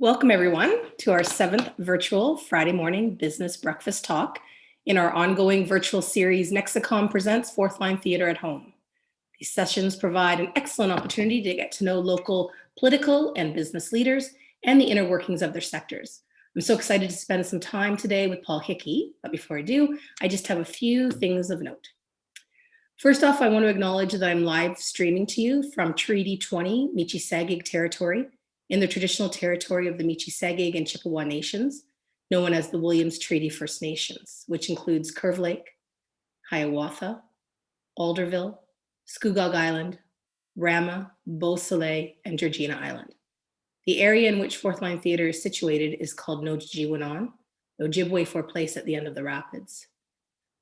Welcome, everyone, to our 7th virtual Friday morning business breakfast talk in our ongoing virtual series, Nexicom Presents Fourth Line Theatre at Home. These sessions provide an excellent opportunity to get to know local political and business leaders and the inner workings of their sectors. I'm so excited to spend some time today with Paul Hickey, but before I do, I just have a few things of note. First off, I want to acknowledge that I'm live streaming to you from Treaty 20, Michi-Sagig territory, in the traditional territory of the Michi-Sagig and Chippewa Nations, known as the Williams Treaty First Nations, which includes Curve Lake, Hiawatha, Alderville, Scugog Island, Rama, Beau Soleil, and Georgina Island. The area in which Fourth Line Theatre is situated is called Nojiwanon, Ojibwe for place at the end of the rapids.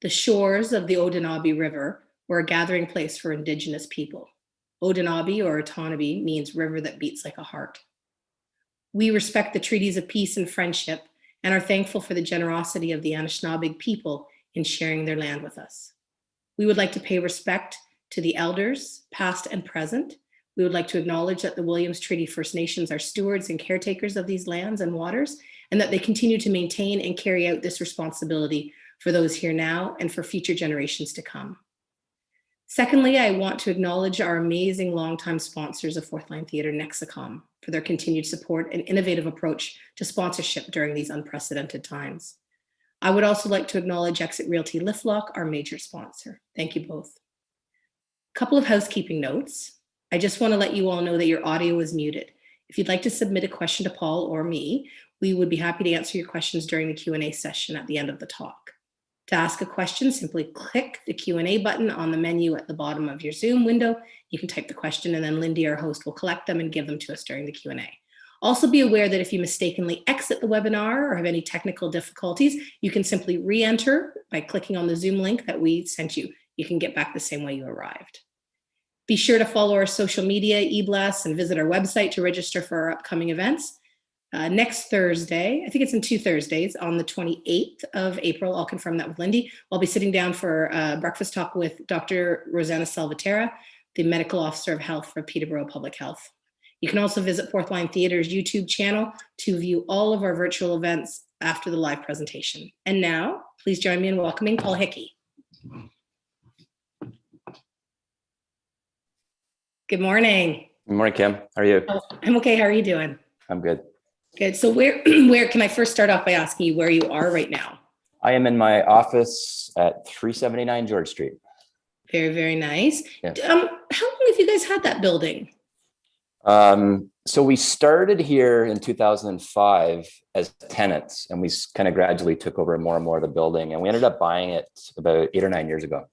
The shores of the Odainabe River were a gathering place for Indigenous people. Odainabe or Otonabe means river that beats like a heart. We respect the treaties of peace and friendship and are thankful for the generosity of the Anishinaabeg people in sharing their land with us. We would like to pay respect to the elders, past and present. We would like to acknowledge that the Williams Treaty First Nations are stewards and caretakers of these lands and waters, and that they continue to maintain and carry out this responsibility for those here now and for future generations to come. Secondly, I want to acknowledge our amazing longtime sponsors of Fourth Line Theatre, Nexicom, for their continued support and innovative approach to sponsorship during these unprecedented times. I would also like to acknowledge Exit Realty LifeLock, our major sponsor. Thank you both. A couple of housekeeping notes. I just want to let you all know that your audio is muted. If you'd like to submit a question to Paul or me, we would be happy to answer your questions during the Q&A session at the end of the talk. To ask a question, simply click the Q&A button on the menu at the bottom of your Zoom window. You can type the question and then Lindy, our host, will collect them and give them to us during the Q&A. Also be aware that if you mistakenly exit the webinar or have any technical difficulties, you can simply re-enter by clicking on the Zoom link that we sent you. You can get back the same way you arrived. Be sure to follow our social media, eBlasts, and visit our website to register for our upcoming events. Next Thursday, I think it's in 2 Thursdays, on the 28th of April, I'll confirm that with Lindy. I'll be sitting down for a breakfast talk with Dr. Rosanna Salvatera, the Medical Officer of Health for Peterborough Public Health. You can also visit Fourth Line Theatre's YouTube channel to view all of our virtual events after the live presentation. And now, please join me in welcoming Paul Hickey. Good morning. Good morning, Kim. How are you? Oh, I'm okay. How are you doing? I'm good. Good. So where can I first start off by asking you where you are right now? I am in my office at 379 George Street. Very, very nice. Yeah. How long have you guys had that building? So we started here in 2005 as tenants, and we kind of gradually took over more and more of the building, and we ended up buying it about 8 or 9 years ago.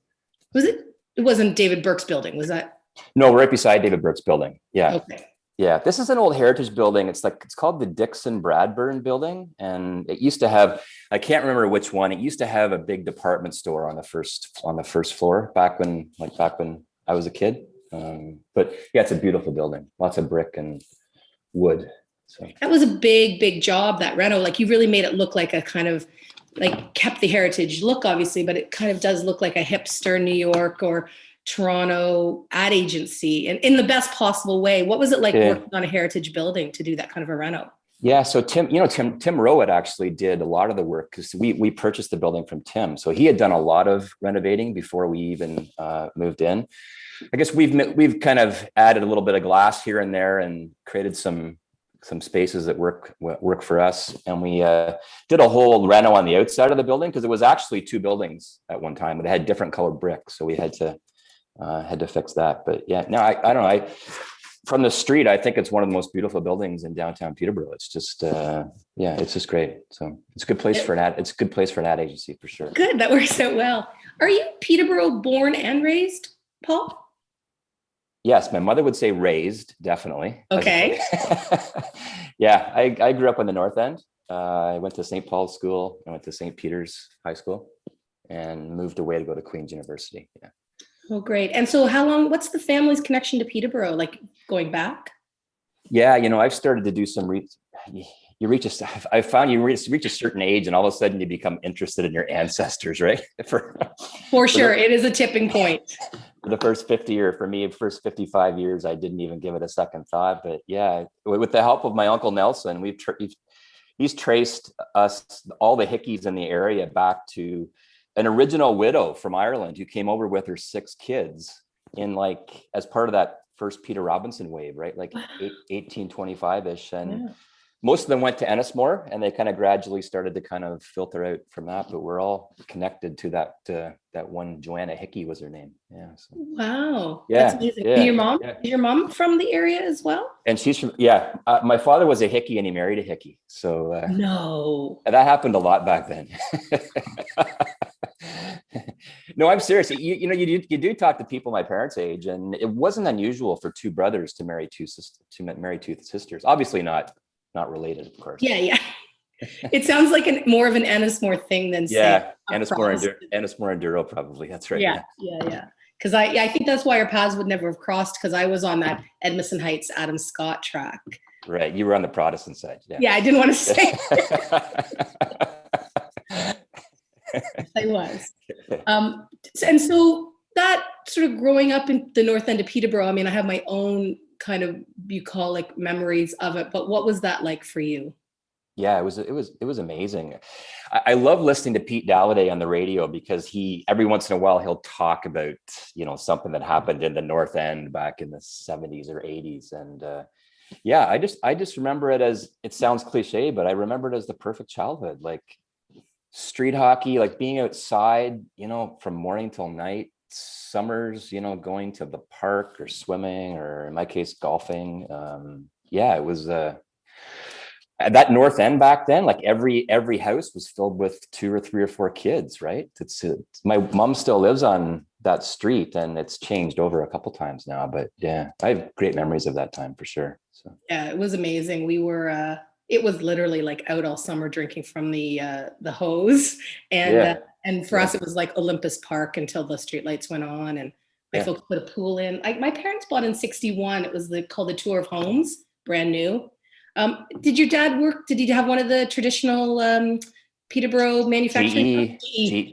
Was it? It wasn't David Burke's building, was that? No, right beside David Burke's building. Yeah. Okay. Yeah, this is an old heritage building. It's called the Dixon Bradburn building. And it used to have, I can't remember which one. It used to have a big department store on the first floor back when I was a kid. But yeah, it's a beautiful building. Lots of brick and wood. So That was a big, big job, that reno. Like, you really made it look like a kind of, like, kept the heritage look, obviously, but it kind of does look like a hipster New York or Toronto ad agency, and in the best possible way. What was it like working on a heritage building to do that kind of a reno? Yeah, so Tim Rowett actually did a lot of the work, because we purchased the building from Tim. So he had done a lot of renovating before we even moved in. I guess we've kind of added a little bit of glass here and there and created some spaces that work for us. And we did a whole reno on the outside of the building, because it was actually 2 buildings at one time, but it had different colored bricks. So we had to fix that. But yeah, no, I don't know. From the street, I think it's one of the most beautiful buildings in downtown Peterborough. It's just, it's just great. So it's a good place for it's a good place for an ad agency, for sure. Good, that works out well. Are you Peterborough born and raised, Paul? Yes, my mother would say raised, definitely. Okay. Yeah, I grew up on the North End. I went to St. Paul's School. I went to St. Peter's High School, and moved away to go to Queen's University. Yeah. Oh, great. And so what's the family's connection to Peterborough, like, going back? Yeah, I've started to do some I found you reach a certain age and all of a sudden you become interested in your ancestors, right? For sure. It is a tipping point. For the first 50 or for me, first 55 years, I didn't even give it a second thought. But yeah, with the help of my Uncle Nelson, he's traced us, all the Hickeys in the area, back to an original widow from Ireland who came over with her 6 kids as part of that first Peter Robinson wave, right? 1825-ish. And most of them went to Ennismore and they kind of gradually started to kind of filter out from that, but we're all connected to that one Joanna Hickey was her name. Yeah. So. Wow. Yeah. That's amazing. Yeah, is your mom from the area as well? And she's from, my father was a Hickey and he married a Hickey. So no, that happened a lot back then. No, I'm serious. You do talk to people my parents' age, and it wasn't unusual for 2 brothers to marry 2 sisters. Obviously not related, of course. Yeah. It sounds like more of an Ennismore thing than Ennismore and Duro, probably. That's right. Yeah. Because I think that's why our paths would never have crossed, because I was on that Edmondson Heights Adam Scott track. Right, you were on the Protestant side. Yeah, I didn't want to say. I was. And so that sort of growing up in the north end of Peterborough, I mean, I have my own kind of bucolic memories of it, but what was that like for you? Yeah, it was amazing. I love listening to Pete Dalliday on the radio because every once in a while he'll talk about, something that happened in the North End back in the 70s or 80s. And I just remember it as, it sounds cliche, but I remember it as the perfect childhood, like street hockey, like being outside, from morning till night, summers, going to the park or swimming, or in my case, golfing. It was that North End back then, like every house was filled with 2 or 3 or 4 kids, right? My mom still lives on that street, and it's changed over a couple times now, but yeah, I have great memories of that time for sure. So yeah, it was amazing. We were it was literally like out all summer drinking from the hose, and for us it was like Olympus Park until the streetlights went on, and my folks put a pool in. My parents bought in 61. It was called the Tour of Homes, brand new. Did your dad work? Did he have one of the traditional Peterborough manufacturing?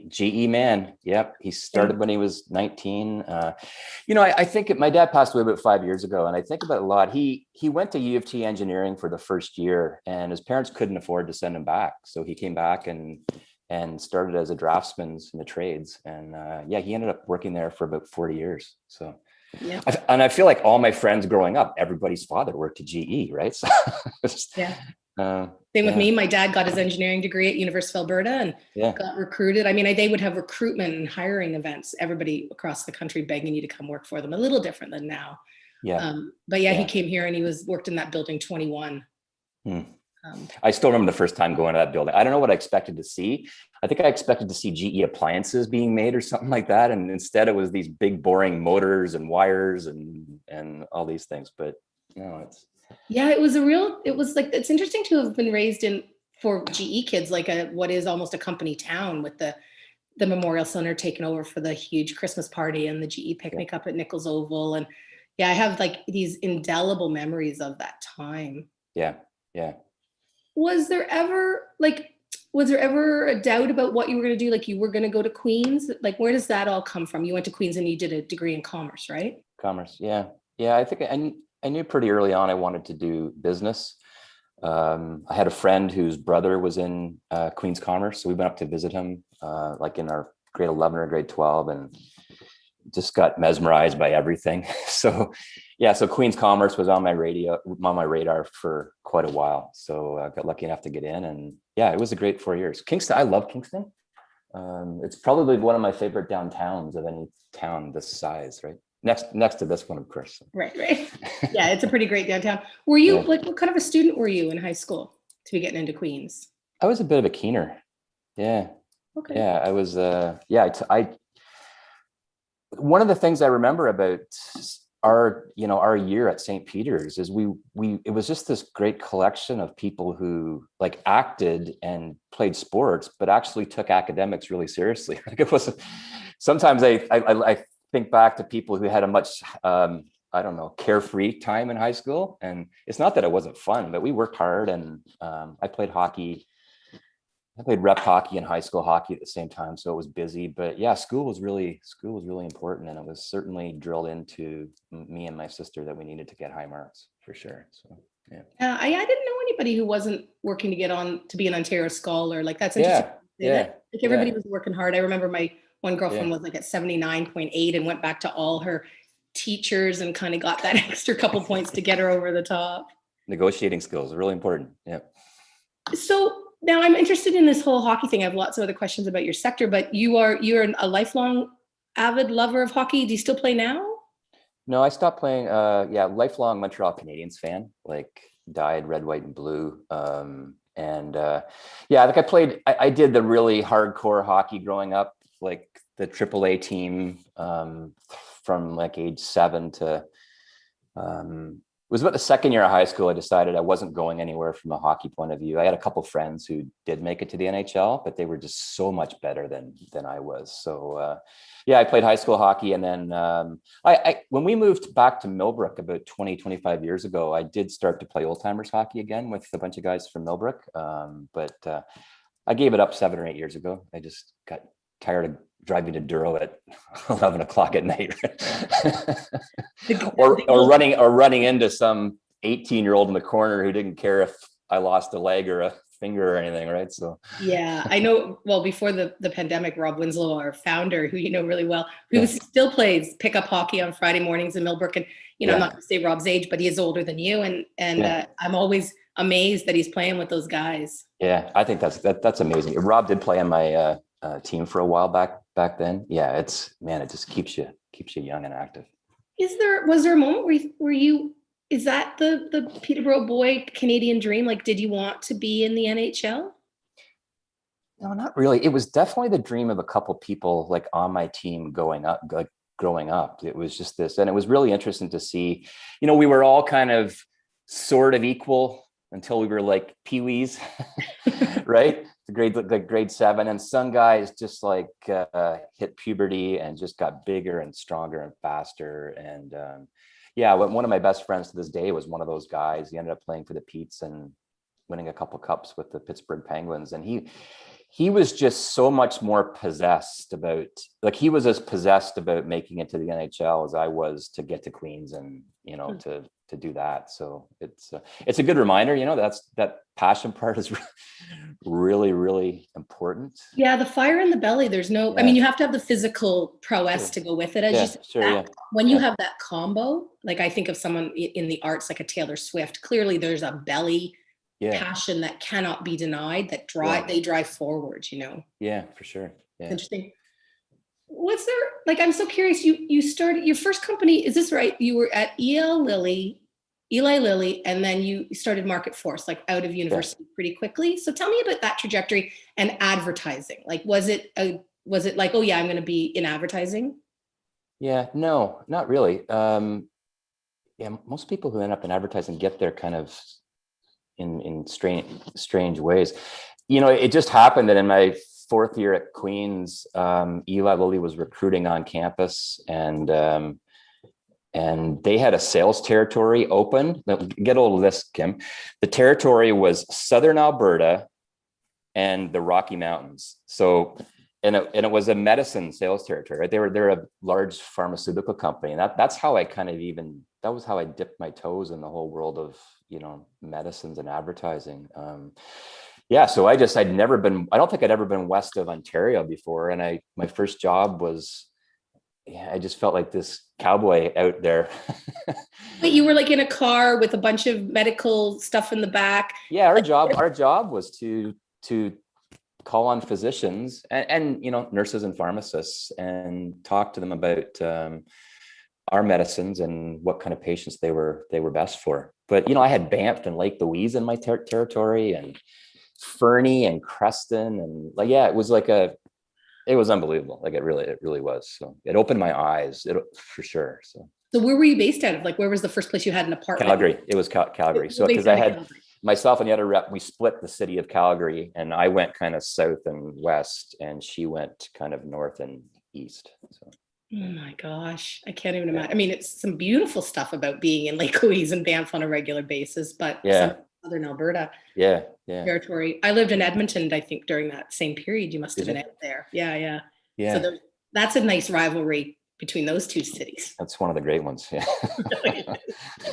GE man. Yep. He started when he was 19. I think my dad passed away about 5 years ago, and I think about it a lot. He went to U of T engineering for the first year, and his parents couldn't afford to send him back. So he came back and started as a draftsman in the trades. And he ended up working there for about 40 years. So yeah. I feel like all my friends growing up, everybody's father worked at GE, right? So same with me. My dad got his engineering degree at University of Alberta and got recruited. I mean, they would have recruitment and hiring events, everybody across the country begging you to come work for them. A little different than now. He came here and he worked in that building 21. I still remember the first time going to that building. I don't know what I expected to see. I think I expected to see GE appliances being made or something like that. And instead it was these big boring motors and wires and all these things. But it's interesting to have been raised for GE kids, like what is almost a company town, with the Memorial Center taken over for the huge Christmas party and the GE picnic up at Nichols Oval. And I have like these indelible memories of that time. Yeah. Was there ever a doubt about what you were going to do? Like you were going to go to Queen's? Like, where does that all come from? You went to Queen's and you did a degree in commerce, right? Commerce. Yeah. I think I knew pretty early on I wanted to do business. I had a friend whose brother was in Queen's Commerce. So we went up to visit him like in our grade 11 or grade 12 and just got mesmerized by everything. So Queen's Commerce was on my radar for quite a while. So I got lucky enough to get in, and it was a great 4 years. Kingston, I love Kingston. It's probably one of my favorite downtowns of any town this size, right? Next to this one, of course. Right. Yeah, it's a pretty great downtown. Were you what kind of a student were you in high school to be getting into Queen's? I was a bit of a keener. Yeah. Okay. Yeah, I was. One of the things I remember about our year at St. Peter's is it was just this great collection of people who like acted and played sports, but actually took academics really seriously. Like it was sometimes I think back to people who had a much I don't know, carefree time in high school. And it's not that it wasn't fun, but we worked hard, and I played hockey. I played rep hockey and high school hockey at the same time, so it was busy. But yeah, school was really important, and it was certainly drilled into me and my sister that we needed to get high marks for sure. So yeah. I didn't know anybody who wasn't working to get on to be an Ontario Scholar. Like, that's interesting. Like, everybody was working hard. I remember my one girlfriend was like at 79.8 and went back to all her teachers and kind of got that extra couple points to get her over the top. Negotiating skills are really important. Yeah. So now I'm interested in this whole hockey thing. I have lots of other questions about your sector, but you're a lifelong avid lover of hockey. Do you still play now? No, I stopped playing. Lifelong Montreal Canadiens fan, like dyed red, white, and blue. I did the really hardcore hockey growing up, like the AAA team from like age 7 to it was about the second year of high school. I decided I wasn't going anywhere from a hockey point of view. I had a couple friends who did make it to the NHL, but they were just so much better than I was. So I played high school hockey. And then when we moved back to Millbrook about 25 years ago, I did start to play old timers hockey again with a bunch of guys from Millbrook. But I gave it up 7 or 8 years ago. I just got tired of driving to Duro at 11 o'clock at night, or running into some 18-year-old in the corner who didn't care if I lost a leg or a finger or anything, right? So yeah, I know. Well, before the pandemic, Rob Winslow, our founder, who you know really well, who still plays pickup hockey on Friday mornings in Millbrook, and I'm not going to say Rob's age, but he is older than you, and I'm always amazed that he's playing with those guys. Yeah, I think that's amazing. Rob did play on my team for a while back then. Yeah, it just keeps you young and active. Was there a moment where you is that the Peterborough boy Canadian dream? Like, did you want to be in the NHL? No, not really. It was definitely the dream of a couple people like on my team growing up. It was just this, and it was really interesting to see. We were all kind of sort of equal until we were like peewees, right? The grade 7, and some guys just like hit puberty and just got bigger and stronger and faster. And one of my best friends to this day was one of those guys. He ended up playing for the Petes and winning a couple cups with the Pittsburgh Penguins. And he was just so much more possessed about, like, he was as possessed about making it to the NHL as I was to get to Queens and to do that. So it's a good reminder, that passion part is really, really important. Yeah, the fire in the belly. There's no, I mean, you have to have the physical prowess to go with it. When you have that combo, like I think of someone in the arts, like a Taylor Swift, clearly there's a belly passion that cannot be denied, that they drive forward, Yeah, for sure. Yeah. Interesting. Was there, like, I'm so curious, you started your first company, is this right? You were at Eli Lilly, and then you started Market Force, like out of university pretty quickly. So tell me about that trajectory and advertising. Like, was it like, oh yeah, I'm going to be in advertising? Yeah, no, not really. Most people who end up in advertising get there kind of in strange ways. It just happened that in my 4th year at Queens, Eli Lilly was recruiting on campus, and they had a sales territory open. Get hold of this, Kim. The territory was Southern Alberta and the Rocky Mountains. So, and it was a medicine sales territory, right? They're a large pharmaceutical company. And that's how I that was how I dipped my toes in the whole world of, medicines and advertising. So I don't think I'd ever been west of Ontario before. And my first job was, I just felt like this cowboy out there. Wait, you were like in a car with a bunch of medical stuff in the back? Yeah, our job was to call on physicians and nurses and pharmacists and talk to them about our medicines and what kind of patients they were best for. But I had Banff and Lake Louise in my territory, and Fernie and Creston, and it was unbelievable. Like it really was. So it opened my eyes, for sure. So where were you based out of? Like, where was the first place you had an apartment? Calgary. It was Calgary. So because I had myself and the other rep, we split the city of Calgary, and I went kind of south and west, and she went kind of north and east. So Oh my gosh, I can't even imagine. I mean, it's some beautiful stuff about being in Lake Louise and Banff on a regular basis, but some Yeah, southern Alberta yeah, yeah. territory. I lived in Edmonton, I think, during that same period. You must have Did been you? out there. Yeah, yeah. So Yeah, that's a nice rivalry between those two cities. that's one of the great ones. Yeah.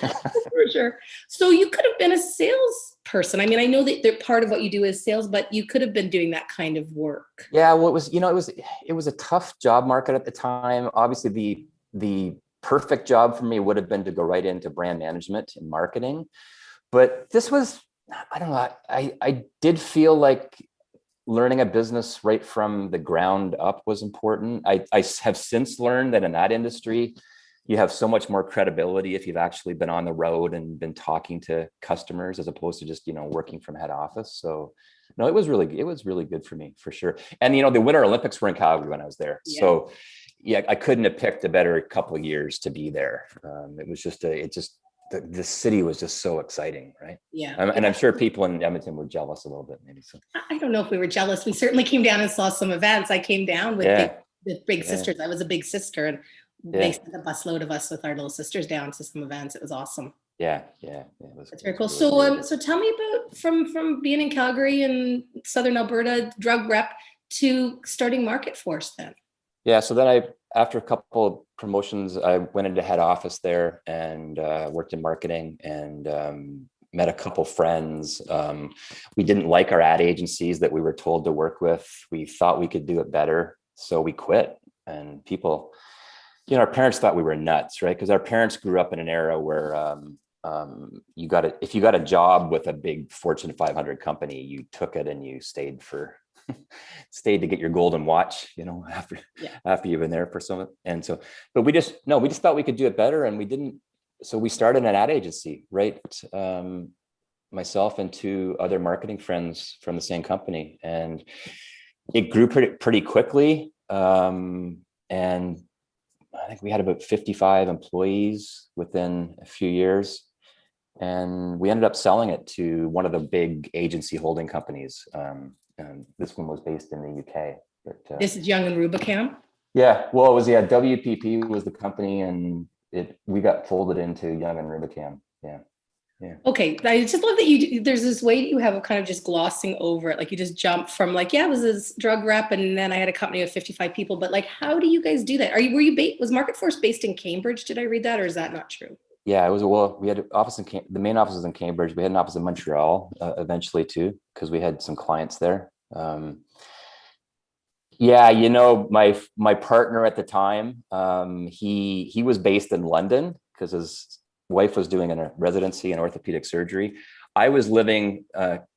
For sure. So you could have been a salesperson. I mean, I know that part of what you do is sales, but you could have been doing that kind of work. Yeah, well, it was a tough job market at the time. Obviously, the perfect job for me would have been to go right into brand management and marketing. But this was, I don't know, I did feel like learning a business right from the ground up was important. I have since learned that in that industry, you have so much more credibility if you've actually been on the road and been talking to customers as opposed to just, working from head office. So no, it was really good for me for sure. And, the Winter Olympics were in Calgary when I was there. Yeah. So yeah, I couldn't have picked a better couple of years to be there. It was just the city was just so exciting, right? Yeah. And I'm sure people in Edmonton were jealous a little bit, maybe. So I don't know if we were jealous. We certainly came down and saw some events. I came down with yeah, big sisters. I was a big sister, and they yeah, sent a busload of us with our little sisters down to some events. It was awesome. yeah, yeah. It was, That's it very was cool. really So, great. so tell me about from being in Calgary and Southern Alberta, drug rep, to starting Market Force. Then, Yeah. So then after a couple of promotions, I went into head office there and worked in marketing and met a couple friends. We didn't like our ad agencies that we were told to work with. We thought we could do it better, so we quit. And people, our parents thought we were nuts, right? Because our parents grew up in an era where if you got a job with a big Fortune 500 company, you took it and you stayed to get your golden watch, after you've been there for some. And so, but we just thought we could do it better, and we didn't. So we started an ad agency, right? Myself and two other marketing friends from the same company, and it grew pretty quickly. And I think we had about 55 employees within a few years. And we ended up selling it to one of the big agency holding companies. And this one was based in the UK. But, this is Young and Rubicam. yeah, well, it was, WPP was the company, and we got folded into Young and Rubicam. Yeah. Yeah. Okay, I just love that there's this way that you have of kind of just glossing over it. Like you just jump from like, yeah, I was this drug rep, and then I had a company of 55 people. But like, how do you guys do that? Was Market Force based in Cambridge? Did I read that, or is that not true? Yeah, it was. Well, we had an office the main office was in Cambridge. We had an office in Montreal eventually too, because we had some clients there. Yeah, my partner at the time, he was based in London because his wife was doing a residency in orthopedic surgery. I was living,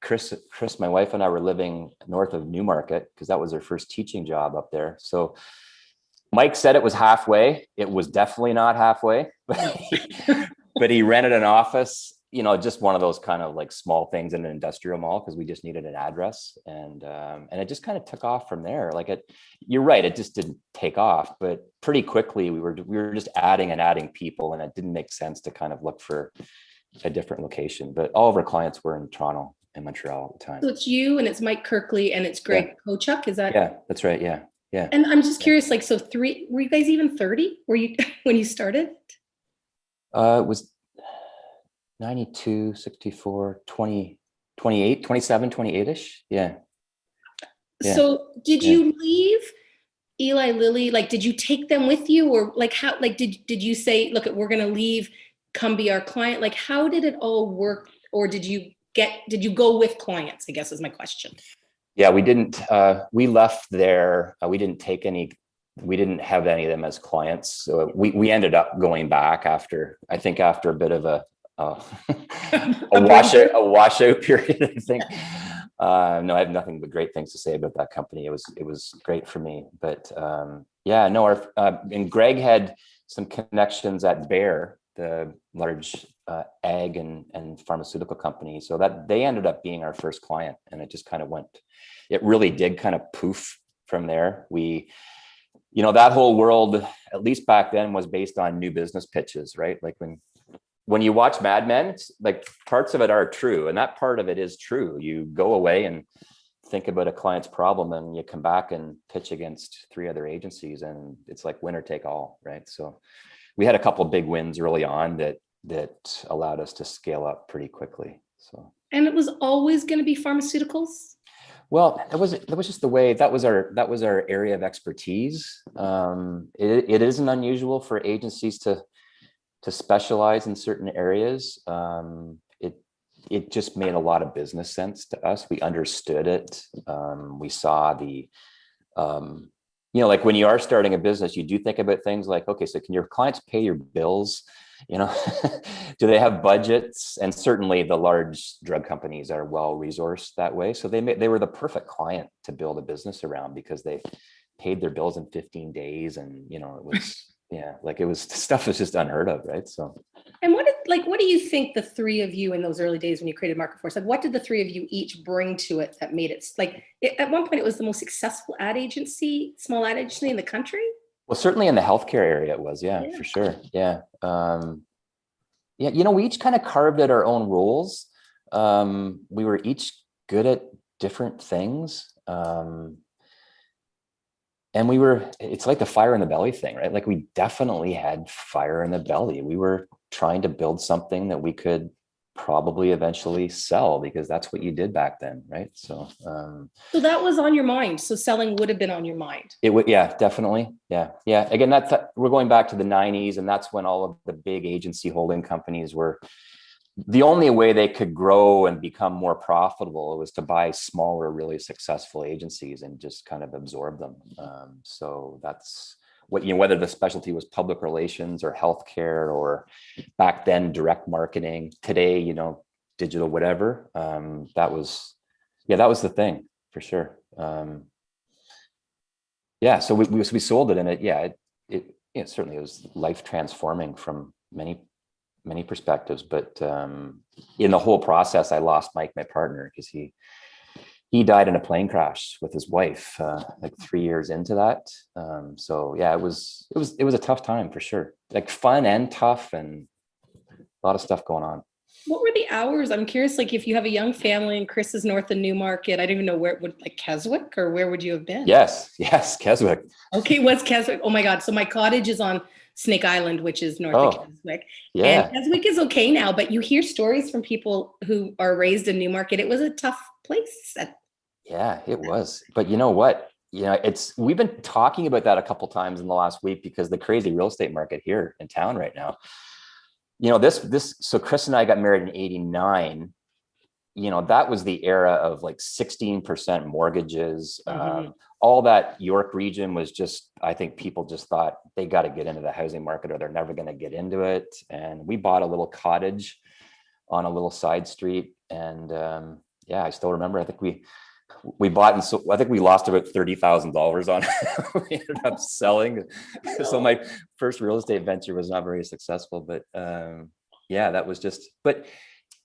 Chris, my wife and I were living north of Newmarket because that was her first teaching job up there. So Mike said it was halfway. It was definitely not halfway, but he rented an office, just one of those kind of like small things in an industrial mall because we just needed an address, and it just kind of took off from there. You're right, it just didn't take off, but pretty quickly we were just adding people, and it didn't make sense to kind of look for a different location. But all of our clients were in Toronto and Montreal at the time. So it's you, and it's Mike Kirkley, and it's Greg Kochuk. Is that? Yeah, that's right. Yeah. Yeah. And I'm just curious, like, so were you guys even 30? Were you when you started? It was 92, 64, 20, 28, 27, 28-ish. Yeah. So did you leave Eli Lilly? Like, did you take them with you, or like how, like, did you say, look, we're going to leave, come be our client? Like, how did it all work? Or did you go with clients, I guess is my question. Yeah, we didn't, we left there. We didn't have any of them as clients. So we ended up going back after a bit of a washout period, I think. No, I have nothing but great things to say about that company. It was great for me, but and Greg had some connections at Bayer, the large ag and pharmaceutical company. So that they ended up being our first client, and it really did kind of poof from there. That whole world, at least back then, was based on new business pitches, right? Like when you watch Mad Men, like parts of it are true, and that part of it is true. You go away and think about a client's problem and you come back and pitch against 3 other agencies, and it's like winner take all, right? So we had a couple of big wins early on that allowed us to scale up pretty quickly. So. And it was always going to be pharmaceuticals? Well, that was just the way, that was our area of expertise. It isn't unusual for agencies to specialize in certain areas. It just made a lot of business sense to us. We understood it. We saw like when you are starting a business, you do think about things like, okay, so can your clients pay your bills? Do they have budgets? And certainly the large drug companies are well resourced that way. So they were the perfect client to build a business around, because they paid their bills in 15 days. And, it was, stuff was just unheard of. Right. So. And what do you think the 3 of you in those early days when you created Market Force, what did the 3 of you each bring to it that made it, at one point it was the most successful small ad agency in the country? Well, certainly in the healthcare area it was, yeah. For sure. Yeah. We each kind of carved out our own roles. We were each good at different things. And it's like the fire in the belly thing, right? Like we definitely had fire in the belly. We were trying to build something that we could probably eventually sell, because that's what you did back then, right? So that was on your mind. So selling would have been on your mind. It would, yeah, definitely. Yeah. Again, we're going back to the 90s, and that's when all of the big agency holding companies were, the only way they could grow and become more profitable was to buy smaller, really successful agencies and just kind of absorb them. So that's what, whether the specialty was public relations or healthcare, or back then direct marketing, today, digital, whatever. That was the thing for sure. So we sold it, and it certainly was life transforming from many perspectives. But in the whole process, I lost Mike, my partner, because he died in a plane crash with his wife, like 3 years into that. It was a tough time for sure, like fun and tough, and a lot of stuff going on. What were the hours? I'm curious, if you have a young family and Chris is north of Newmarket, I don't even know where it would, Keswick, or where would you have been? Yes, Keswick. Okay, what's Keswick? Oh my God. So my cottage is on Snake Island, which is north of Keswick. Yeah. And Keswick is okay now, but you hear stories from people who are raised in Newmarket. It was a tough place. Yeah, it was. But you know what? We've been talking about that a couple of times in the last week, because the crazy real estate market here in town right now. So Chris and I got married in 89. That was the era of 16% mortgages. Mm-hmm. All that York region was just, I think people just thought they got to get into the housing market or they're never going to get into it. And we bought a little cottage on a little side street. And I still remember, I think we bought, and so I think we lost about $30,000 on it. We ended up selling. So my first real estate venture was not very successful, but that was just, but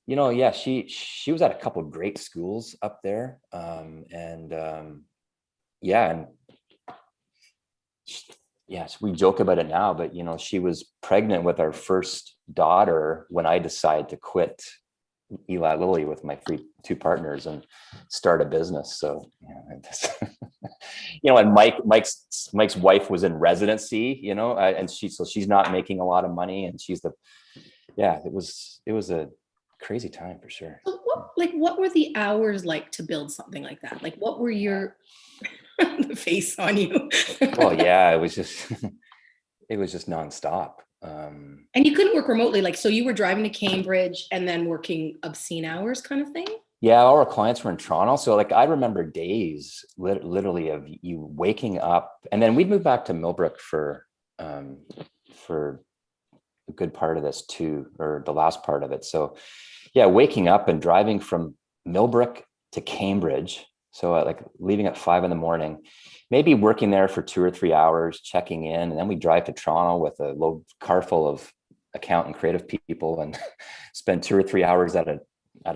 she was at a couple of great schools up there. We joke about it now, but she was pregnant with our first daughter when I decided to quit Eli Lilly with my 2 partners and start a business. So, and Mike's wife was in residency, and she's not making a lot of money, and it was a crazy time for sure. So what were the hours like to build something like that? What were your the face on you? Well, yeah, it was just nonstop. And you couldn't work remotely, so you were driving to Cambridge and then working obscene hours kind of thing? Yeah, all our clients were in Toronto. So I remember days literally of you waking up, and then we'd move back to Millbrook for a good part of this too, or the last part of it. So waking up and driving from Millbrook to Cambridge. So leaving at 5 a.m, maybe working there for 2 or 3 hours, checking in. And then we drive to Toronto with a load car full of account and creative people and spend 2 or 3 hours at a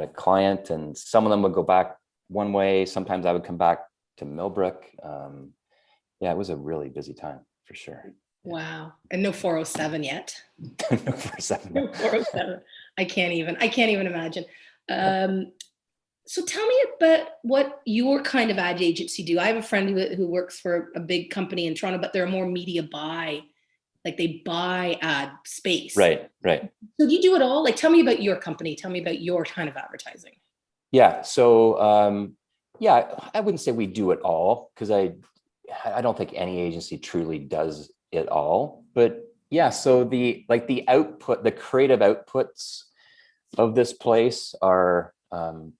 client. And some of them would go back one way. Sometimes I would come back to Millbrook. It was a really busy time for sure. Wow. And no 407 yet. No 407. No 407. I can't even imagine. So tell me about what your kind of ad agency do. I have a friend who works for a big company in Toronto, but they're more media buy, like they buy ad space. Right, right. So do you do it all? Like, tell me about your company. Tell me about your kind of advertising. Yeah. So, yeah, I wouldn't say we do it all, because I don't think any agency truly does it all. But yeah, so the output, the creative outputs of this place are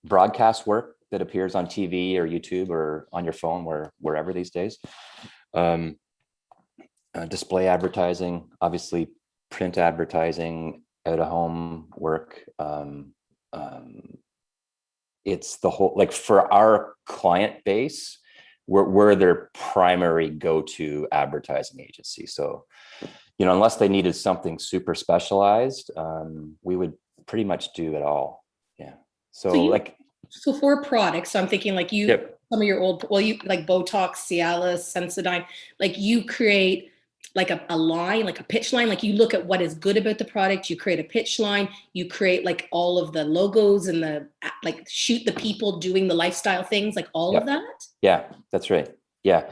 broadcast work that appears on TV or YouTube or on your phone, wherever these days. Um, Display advertising, obviously print advertising, out of home work. It's the whole, like, for our client base, we're their primary go-to advertising agency. So, unless they needed something super specialized, we would pretty much do it all. Yeah. So So like, so for products, so I'm thinking like yep, some of your old, well, you like Botox, Cialis, Sensodyne, like you create like a line, like a pitch line, like you look at what is good about the product, you create a pitch line, you create like all of the logos and like shoot the people doing the lifestyle things, like all of yep, that. yeah, that's right. Yeah.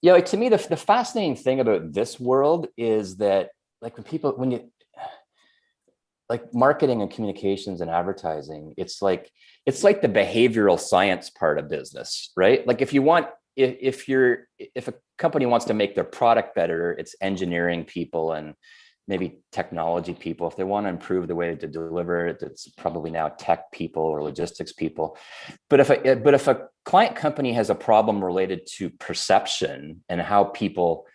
Yeah, like, to me, the fascinating thing about this world is that, like, when you like marketing and communications and advertising, it's like the behavioral science part of business, right? Like, if a company wants to make their product better, it's engineering people and maybe technology people. If they want to improve the way to deliver it, it's probably now tech people or logistics people. But if a client company has a problem related to perception and how people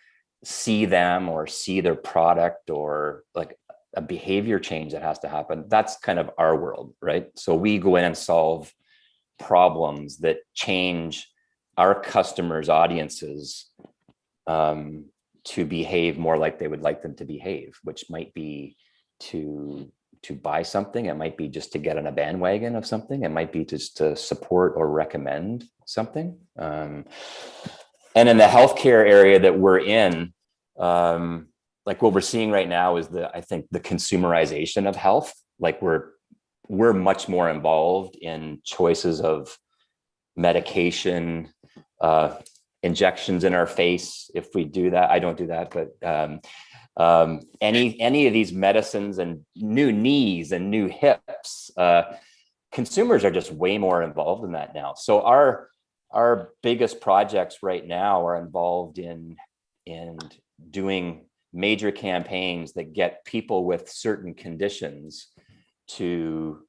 see them or see their product, or like a behavior change that has to happen, that's kind of our world, right? So we go in and solve problems that change our customers' audiences to behave more like they would like them to behave, which might be to buy something. It might be just to get on a bandwagon of something. It might be just to support or recommend something. And in the healthcare area that we're in, like what we're seeing right now is I think the consumerization of health. Like, we're much more involved in choices of medication, injections in our face. If we do that, I don't do that, but any of these medicines and new knees and new hips, consumers are just way more involved in that now. So our biggest projects right now are involved in doing major campaigns that get people with certain conditions to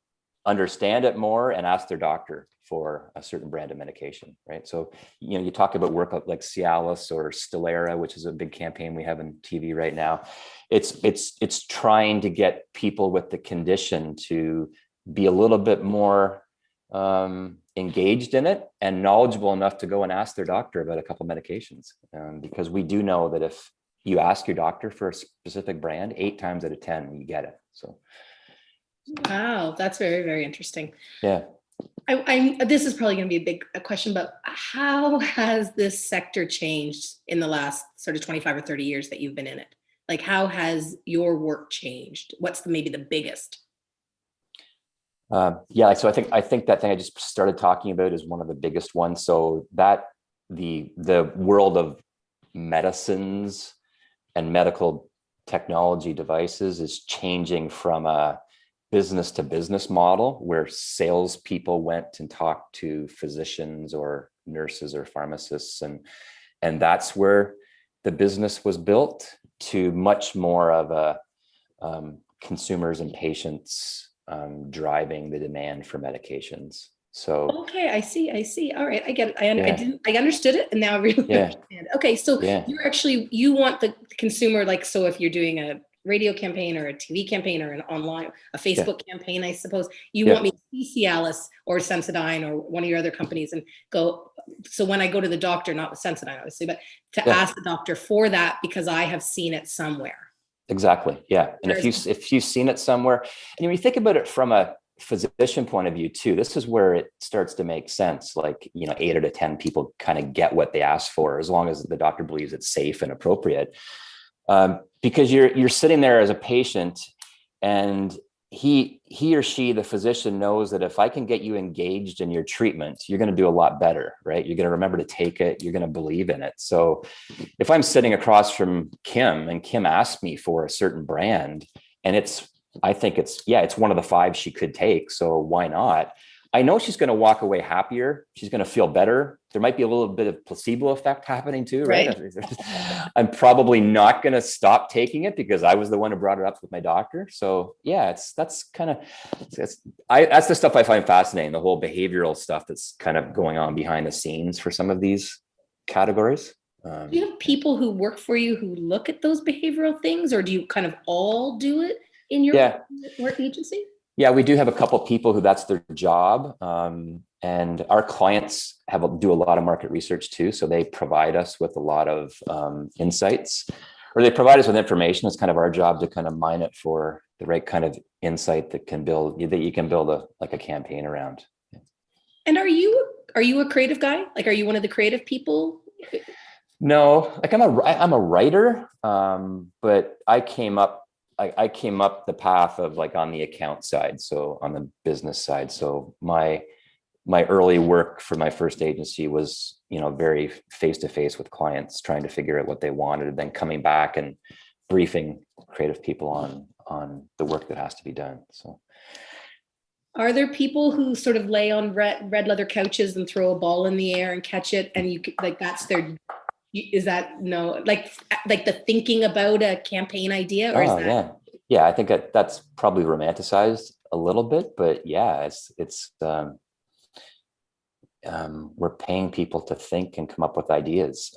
understand it more and ask their doctor for a certain brand of medication, right? So, you talk about work like Cialis or Stelara, which is a big campaign we have on TV right now. It's trying to get people with the condition to be a little bit more engaged in it and knowledgeable enough to go and ask their doctor about a couple of medications, because we do know that if you ask your doctor for a specific brand, 8 times out of 10 you get it. So Wow, that's very, very interesting. yeah. This is probably going to be a big question, but how has this sector changed in the last sort of 25 or 30 years that you've been in it? Like, how has your work changed? What's maybe the biggest? Yeah, so I think that thing I just started talking about is one of the biggest ones. So that the world of medicines and medical technology devices is changing from a business to business model where salespeople went and talked to physicians or nurses or pharmacists, and that's where the business was built, to much more of a consumers and patients driving the demand for medications. So okay, I see. All right, I get it. yeah, I understood it, and now I really yeah, understand. Okay, so yeah, you want the consumer, like, so if you're doing a radio campaign or a TV campaign or an online, a yeah, Facebook campaign, I suppose you yeah, want me to see Cialis or Sensodyne or one of your other companies and go. So when I go to the doctor, not with Sensodyne, obviously, but to yeah. ask the doctor for that because I have seen it somewhere. Exactly. Yeah. And Whereas, if you've seen it somewhere, and when you think about it from a physician point of view too, this is where it starts to make sense. Like, 8 out of 10 people kind of get what they ask for, as long as the doctor believes it's safe and appropriate. Because you're sitting there as a patient, and he or she, the physician, knows that if I can get you engaged in your treatment, you're going to do a lot better, right? You're going to remember to take it. You're going to believe in it. So if I'm sitting across from Kim and Kim asked me for a certain brand, and I think it's one of the 5 she could take. So why not? I know she's going to walk away happier. She's going to feel better. There might be a little bit of placebo effect happening too, right? I'm probably not going to stop taking it because I was the one who brought it up with my doctor. So yeah, that's the stuff I find fascinating, the whole behavioral stuff that's kind of going on behind the scenes for some of these categories. Do you have people who work for you who look at those behavioral things, or do you kind of all do it in your work agency? Yeah, we do have a couple of people who that's their job. And our clients do a lot of market research too. So they provide us with a lot of insights, or they provide us with information. It's kind of our job to kind of mine it for the right kind of insight that you can build a campaign around. And are you a creative guy? Like, are you one of the creative people? No, like I'm a writer, but I came up the path of like on the account side, so on the business side. So my early work for my first agency was, very face-to-face with clients, trying to figure out what they wanted, and then coming back and briefing creative people on the work that has to be done. So, are there people who sort of lay on red leather couches and throw a ball in the air and catch it, and you like that's their? Is that no, like the thinking about a campaign idea, or is that? Yeah, I think that's probably romanticized a little bit, but yeah, it's we're paying people to think and come up with ideas,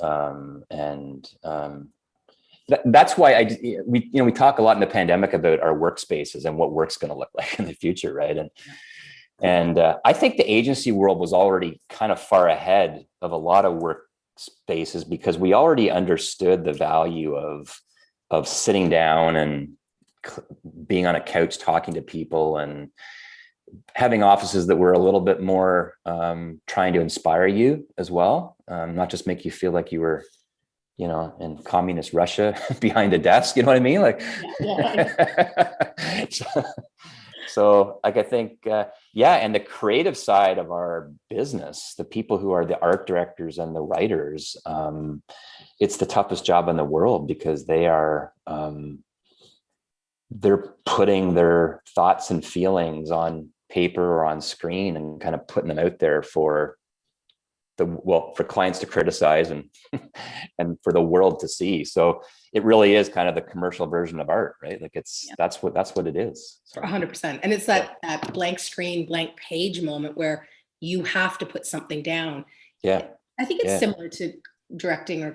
that's why we talk a lot in the pandemic about our workspaces and what work's going to look like in the future, right? And I think the agency world was already kind of far ahead of a lot of workspaces because we already understood the value of sitting down and being on a couch talking to people, and having offices that were a little bit more trying to inspire you as well, not just make you feel like you were, in communist Russia behind a desk. You know what I mean? Like, so like I think, and the creative side of our business, the people who are the art directors and the writers, it's the toughest job in the world because they're putting their thoughts and feelings on paper or on screen and kind of putting them out there for clients to criticize and and for the world to see. So it really is kind of the commercial version of art, right? Like that's what it is. So. 100%. And it's that blank screen, blank page moment where you have to put something down. Yeah. I think it's similar to directing,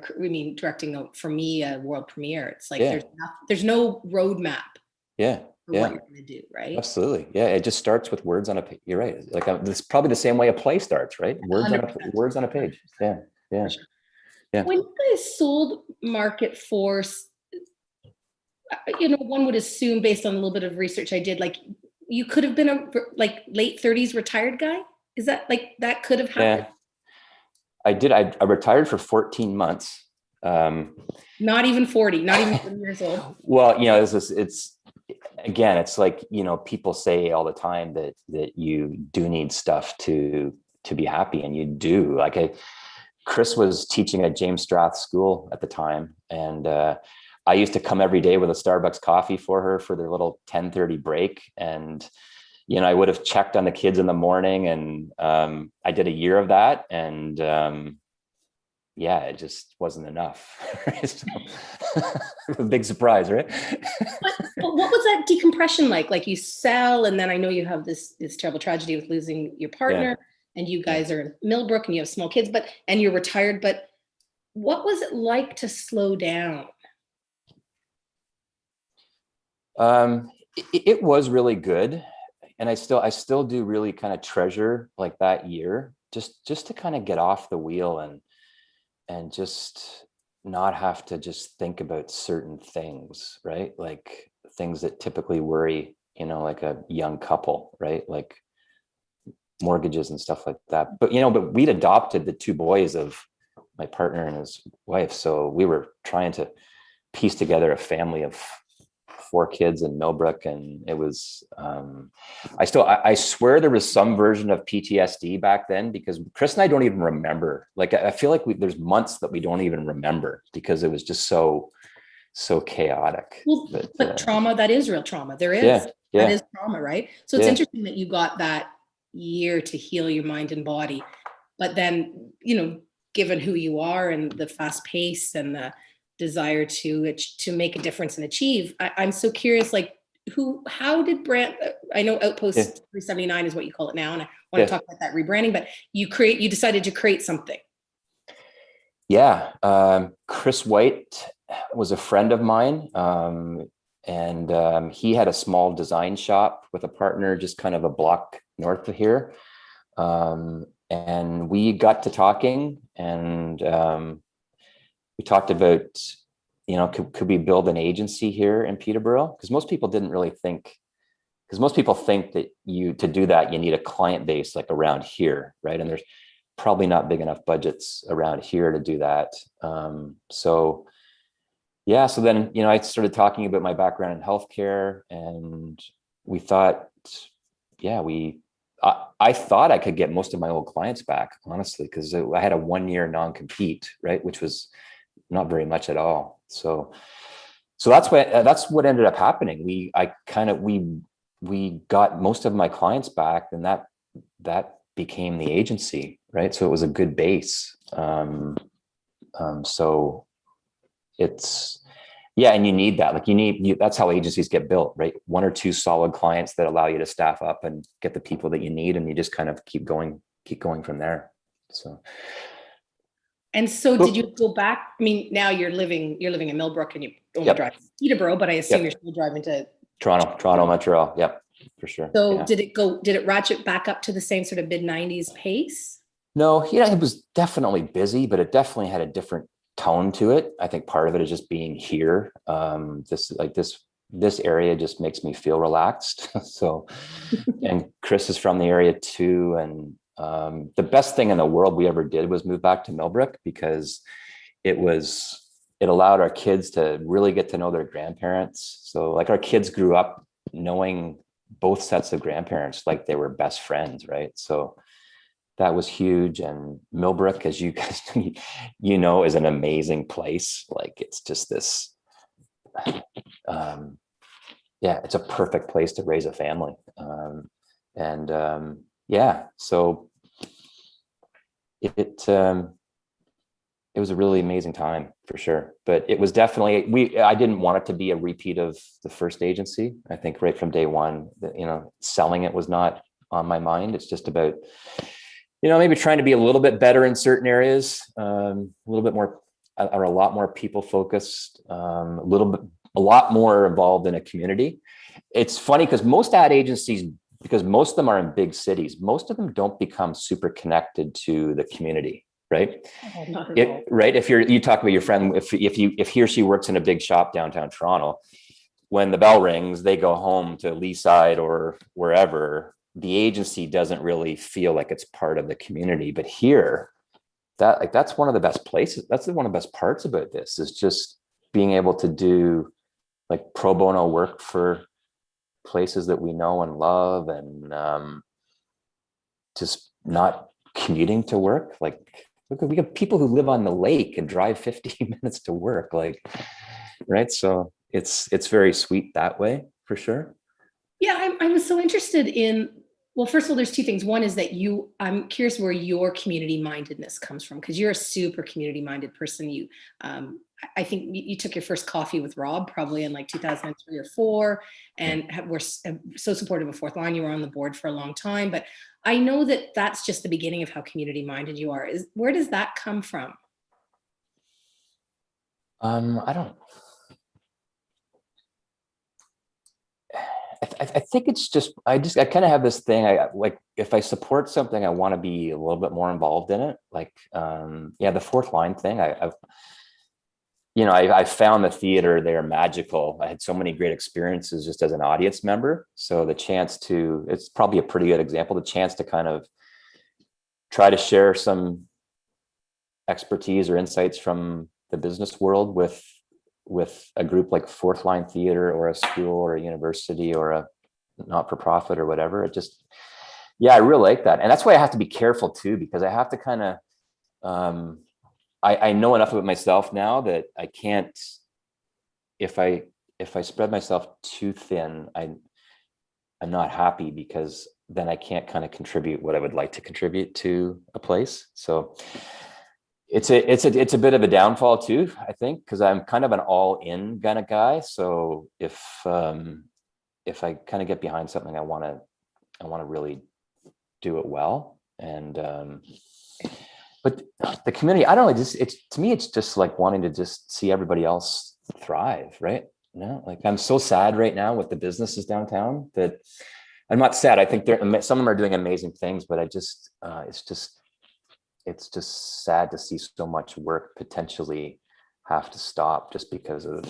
for me, a world premiere. It's like there's no roadmap. Yeah. For what you're going to do, right? Absolutely. Yeah. It just starts with words on a page. You're right. Like it's probably the same way a play starts, right? Words on a page. Yeah. Yeah. Sure. Yeah. When you guys sold Market Force, one would assume based on a little bit of research I did, like you could have been a late 30s retired guy. Is that that could have happened? Yeah. I did. I retired for 14 months. Not even 40, not even 40 years old. Well, it's like, people say all the time that you do need stuff to be happy, and you do. Like Chris was teaching at James Strath's school at the time, and I used to come every day with a Starbucks coffee for her for their little 10:30 break, and I would have checked on the kids in the morning, and I did a year of that, and it just wasn't enough. A big surprise, right? But what was that decompression like? Like you sell, and then I know you have this terrible tragedy with losing your partner, and you guys are in Millbrook, and you have small kids, and you're retired. But what was it like to slow down? It was really good, and I still do really kind of treasure like that year, just to kind of get off the wheel and just not have to just think about certain things, right? Like things that typically worry, like a young couple, right? Like mortgages and stuff like that. But we'd adopted the 2 boys of my partner and his wife, so we were trying to piece together a family of 4 kids in Millbrook, and it was, I swear there was some version of PTSD back then, because Chris and I don't even remember. Like, I feel like there's months that we don't even remember because it was just so chaotic. Well, but trauma, that is real trauma. There is. Yeah. That is trauma, right? So it's interesting that you got that year to heal your mind and body. But then, given who you are and the fast pace and the desire to make a difference and achieve, I'm so curious, like, how did brand, I know Outpost 379 is what you call it now, and I want to talk about that rebranding, but you decided to create something. Yeah. Chris White was a friend of mine. And he had a small design shop with a partner just kind of a block north of here. And we got to talking, and we talked about, could we build an agency here in Peterborough? Because most people didn't really think, because most people think that to do that, you need a client base like around here, right? And there's probably not big enough budgets around here to do that. So then, I started talking about my background in healthcare, and we thought, I thought I could get most of my old clients back, honestly, because I had a 1-year non-compete, right? Which was not very much at all. So that's what ended up happening. We got most of my clients back, and that became the agency, right? So it was a good base. So it's, and you need that. Like that's how agencies get built, right? 1 or 2 solid clients that allow you to staff up and get the people that you need, and you just kind of keep going from there. So. And so did you go back? I mean, now you're living in Millbrook, and you only drive to Peterborough, but I assume you're still driving to Toronto, Montreal. Yep, for sure. So did it ratchet back up to the same sort of mid-90s pace? No, it was definitely busy, but it definitely had a different tone to it. I think part of it is just being here. This area just makes me feel relaxed. So, and Chris is from the area too. And the best thing in the world we ever did was move back to Millbrook, because it allowed our kids to really get to know their grandparents. So like our kids grew up knowing both sets of grandparents like they were best friends, right? So that was huge. And Millbrook, as you guys is an amazing place. Like it's just this, it's a perfect place to raise a family. So it was a really amazing time for sure. But it was definitely, I didn't want it to be a repeat of the first agency. I think right from day one, selling it was not on my mind. It's just about, maybe trying to be a little bit better in certain areas, a little bit more, or a lot more people focused, a lot more involved in a community. It's funny because most ad agencies, because most of them are in big cities, most of them don't become super connected to the community. Right. Right. If you talk about your friend, if he or she works in a big shop downtown Toronto, when the bell rings, they go home to Leaside or wherever. The agency doesn't really feel like it's part of the community. But here, that's one of the best places. That's one of the best parts about this, is just being able to do like pro bono work for places that we know and love, and just not commuting to work. Like, look, we have people who live on the lake and drive 15 minutes to work, right? So it's very sweet that way, for sure. Yeah, I was so interested in, well, first of all, there's 2 things. One is that I'm curious where your community mindedness comes from, because you're a super community minded person. I think you took your first coffee with Rob probably in like 2003 or 4, and were so supportive of Fourth Line. You were on the board for a long time, but I know that that's just the beginning of how community minded you are. Where does that come from? I think it's just, I kind of have this thing. I like, if I support something, I want to be a little bit more involved in it. Like, the Fourth Line thing, I found the theater there magical. I had so many great experiences just as an audience member. So the chance it's probably a pretty good example, the chance to kind of try to share some expertise or insights from the business world with with a group like Fourth Line Theater or a school or a university or a not-for-profit or whatever. It just, yeah, I really like that. And that's why I have to be careful too, because I have to kind of, I know enough about myself now that I can't, if I spread myself too thin, I'm not happy, because then I can't kind of contribute what I would like to contribute to a place. So it's a bit of a downfall too, I think, because I'm kind of an all-in kind of guy. So if I kind of get behind something, I want to really do it well. And but the community, I don't know, to me, it's just like wanting to just see everybody else thrive, right? Like I'm so sad right now with the businesses downtown that I'm not sad. I think some of them are doing amazing things, but it's just sad to see so much work potentially have to stop just because of,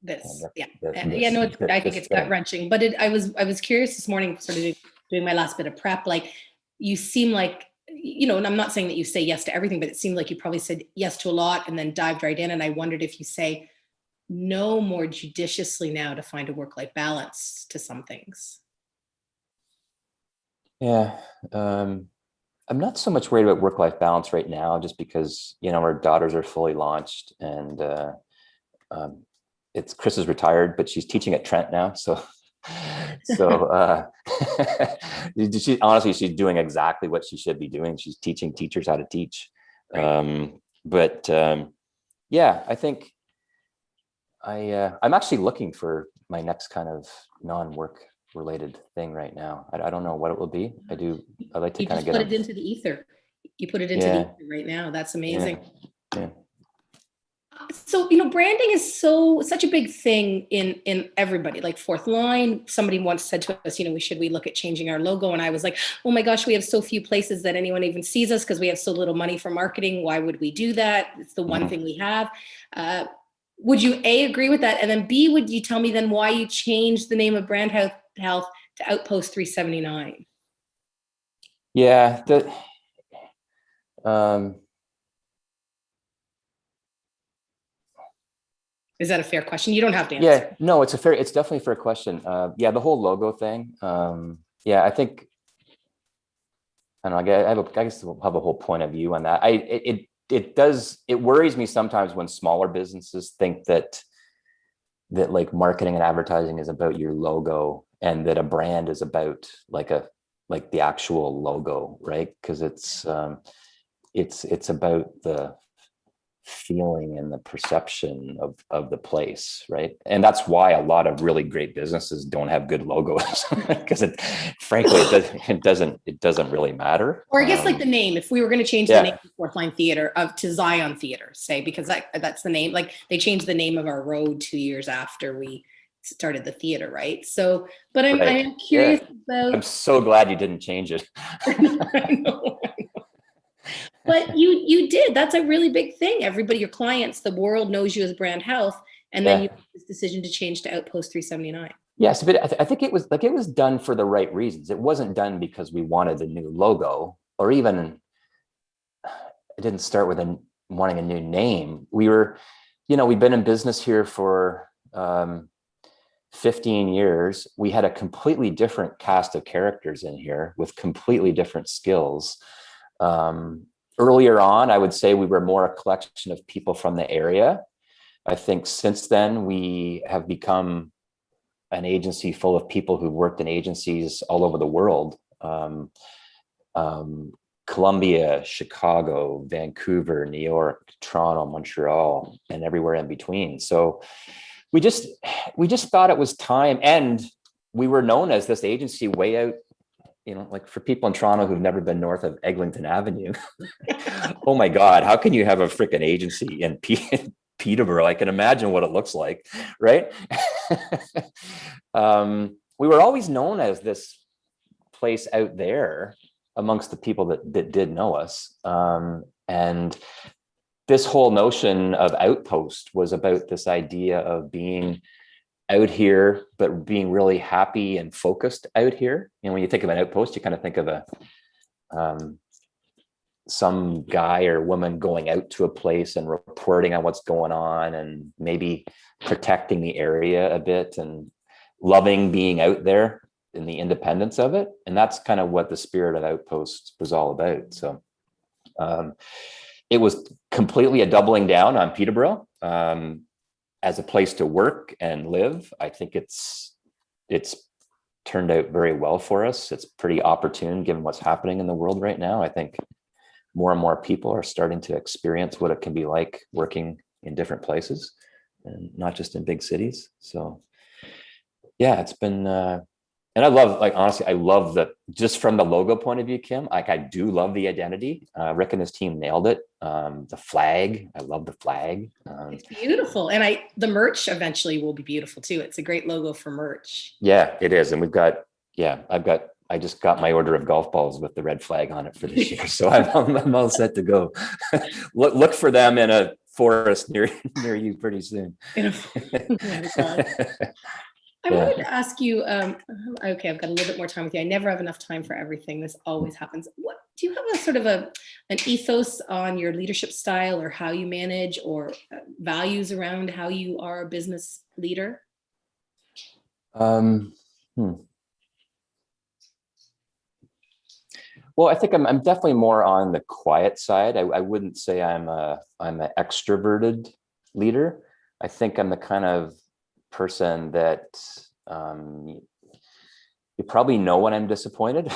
this. I think it's gut wrenching, but I was curious this morning, sort of doing my last bit of prep, like you seem like, and I'm not saying that you say yes to everything, but it seemed like you probably said yes to a lot and then dived right in. And I wondered if you say no more judiciously now to find a work-life balance to some things. Yeah. I'm not so much worried about work-life balance right now, just because, our daughters are fully launched, and Chris is retired, but she's teaching at Trent now. So she's doing exactly what she should be doing. She's teaching teachers how to teach. Right. Yeah, I think I'm actually looking for my next kind of non-work related thing right now. I don't know what it will be. I like to kind of get it into the ether. You put it into the ether right now. That's amazing. Yeah. So, branding is such a big thing in everybody. Like Fourth Line, somebody once said to us, should we look at changing our logo? And I was like, oh my gosh, we have so few places that anyone even sees us because we have so little money for marketing. Why would we do that? It's the one thing we have. Would you A, agree with that? And then B, would you tell me then why you changed the name of Brand Health to Outpost 379? Yeah. Is that a fair question? You don't have to answer. Yeah, no, it's definitely a fair question. Yeah, the whole logo thing. Yeah, I think, I don't know, I guess we'll have a whole point of view on that. It worries me sometimes when smaller businesses think that like marketing and advertising is about your logo, and that a brand is about like the actual logo, right? Because it's about the feeling and the perception of the place, right? And that's why a lot of really great businesses don't have good logos, because it doesn't really matter. Or I guess like the name, if we were going to change the name of Fourth Line Theater to Zion Theater, say, because that's the name, like they changed the name of our road 2 years after we started the theater, right? So, but I'm curious about. I'm so glad you didn't change it. I know. But you did. That's a really big thing. Everybody, your clients, the world knows you as Brand Health, and then you made this decision to change to Outpost 379. Yes, but I think it was done for the right reasons. It wasn't done because we wanted a new logo, or even it didn't start with wanting a new name. We were, we've been in business here for 15 years. We had a completely different cast of characters in here with completely different skills. Earlier on, I would say we were more a collection of people from the area. I think since then, we have become an agency full of people who worked in agencies all over the world. Columbia, Chicago, Vancouver, New York, Toronto, Montreal, and everywhere in between. So we just thought it was time, and we were known as this agency way out, like for people in Toronto who've never been north of Eglinton Avenue. Oh my God, how can you have a freaking agency in Peterborough? I can imagine what it looks like, right? We were always known as this place out there amongst the people that did know us. And this whole notion of Outpost was about this idea of being out here, but being really happy and focused out here. And when you think of an outpost, you kind of think of some guy or woman going out to a place and reporting on what's going on and maybe protecting the area a bit and loving being out there in the independence of it. And that's kind of what the spirit of Outpost was all about. So it was completely a doubling down on Peterborough as a place to work and live. I think it's turned out very well for us. It's pretty opportune given what's happening in the world right now. I think more and more people are starting to experience what it can be like working in different places and not just in big cities. So yeah, it's been, and I love, like, honestly, I love that just from the logo point of view, Kim, like I do love the identity. Rick and his team nailed it. The flag, I love the flag. It's beautiful. And the merch eventually will be beautiful too. It's a great logo for merch. Yeah, it is. And we've got, I just got my order of golf balls with the red flag on it for this year. So I'm all set to go. Look for them in a forest near you pretty soon. I wanted to ask you, okay, I've got a little bit more time with you. I never have enough time for everything. This always happens. What do you have a sort of an ethos on your leadership style or how you manage, or values around how you are a business leader? Well, I think I'm definitely more on the quiet side. I wouldn't say I'm an extroverted leader. I think I'm the kind of person that you probably know when I'm disappointed.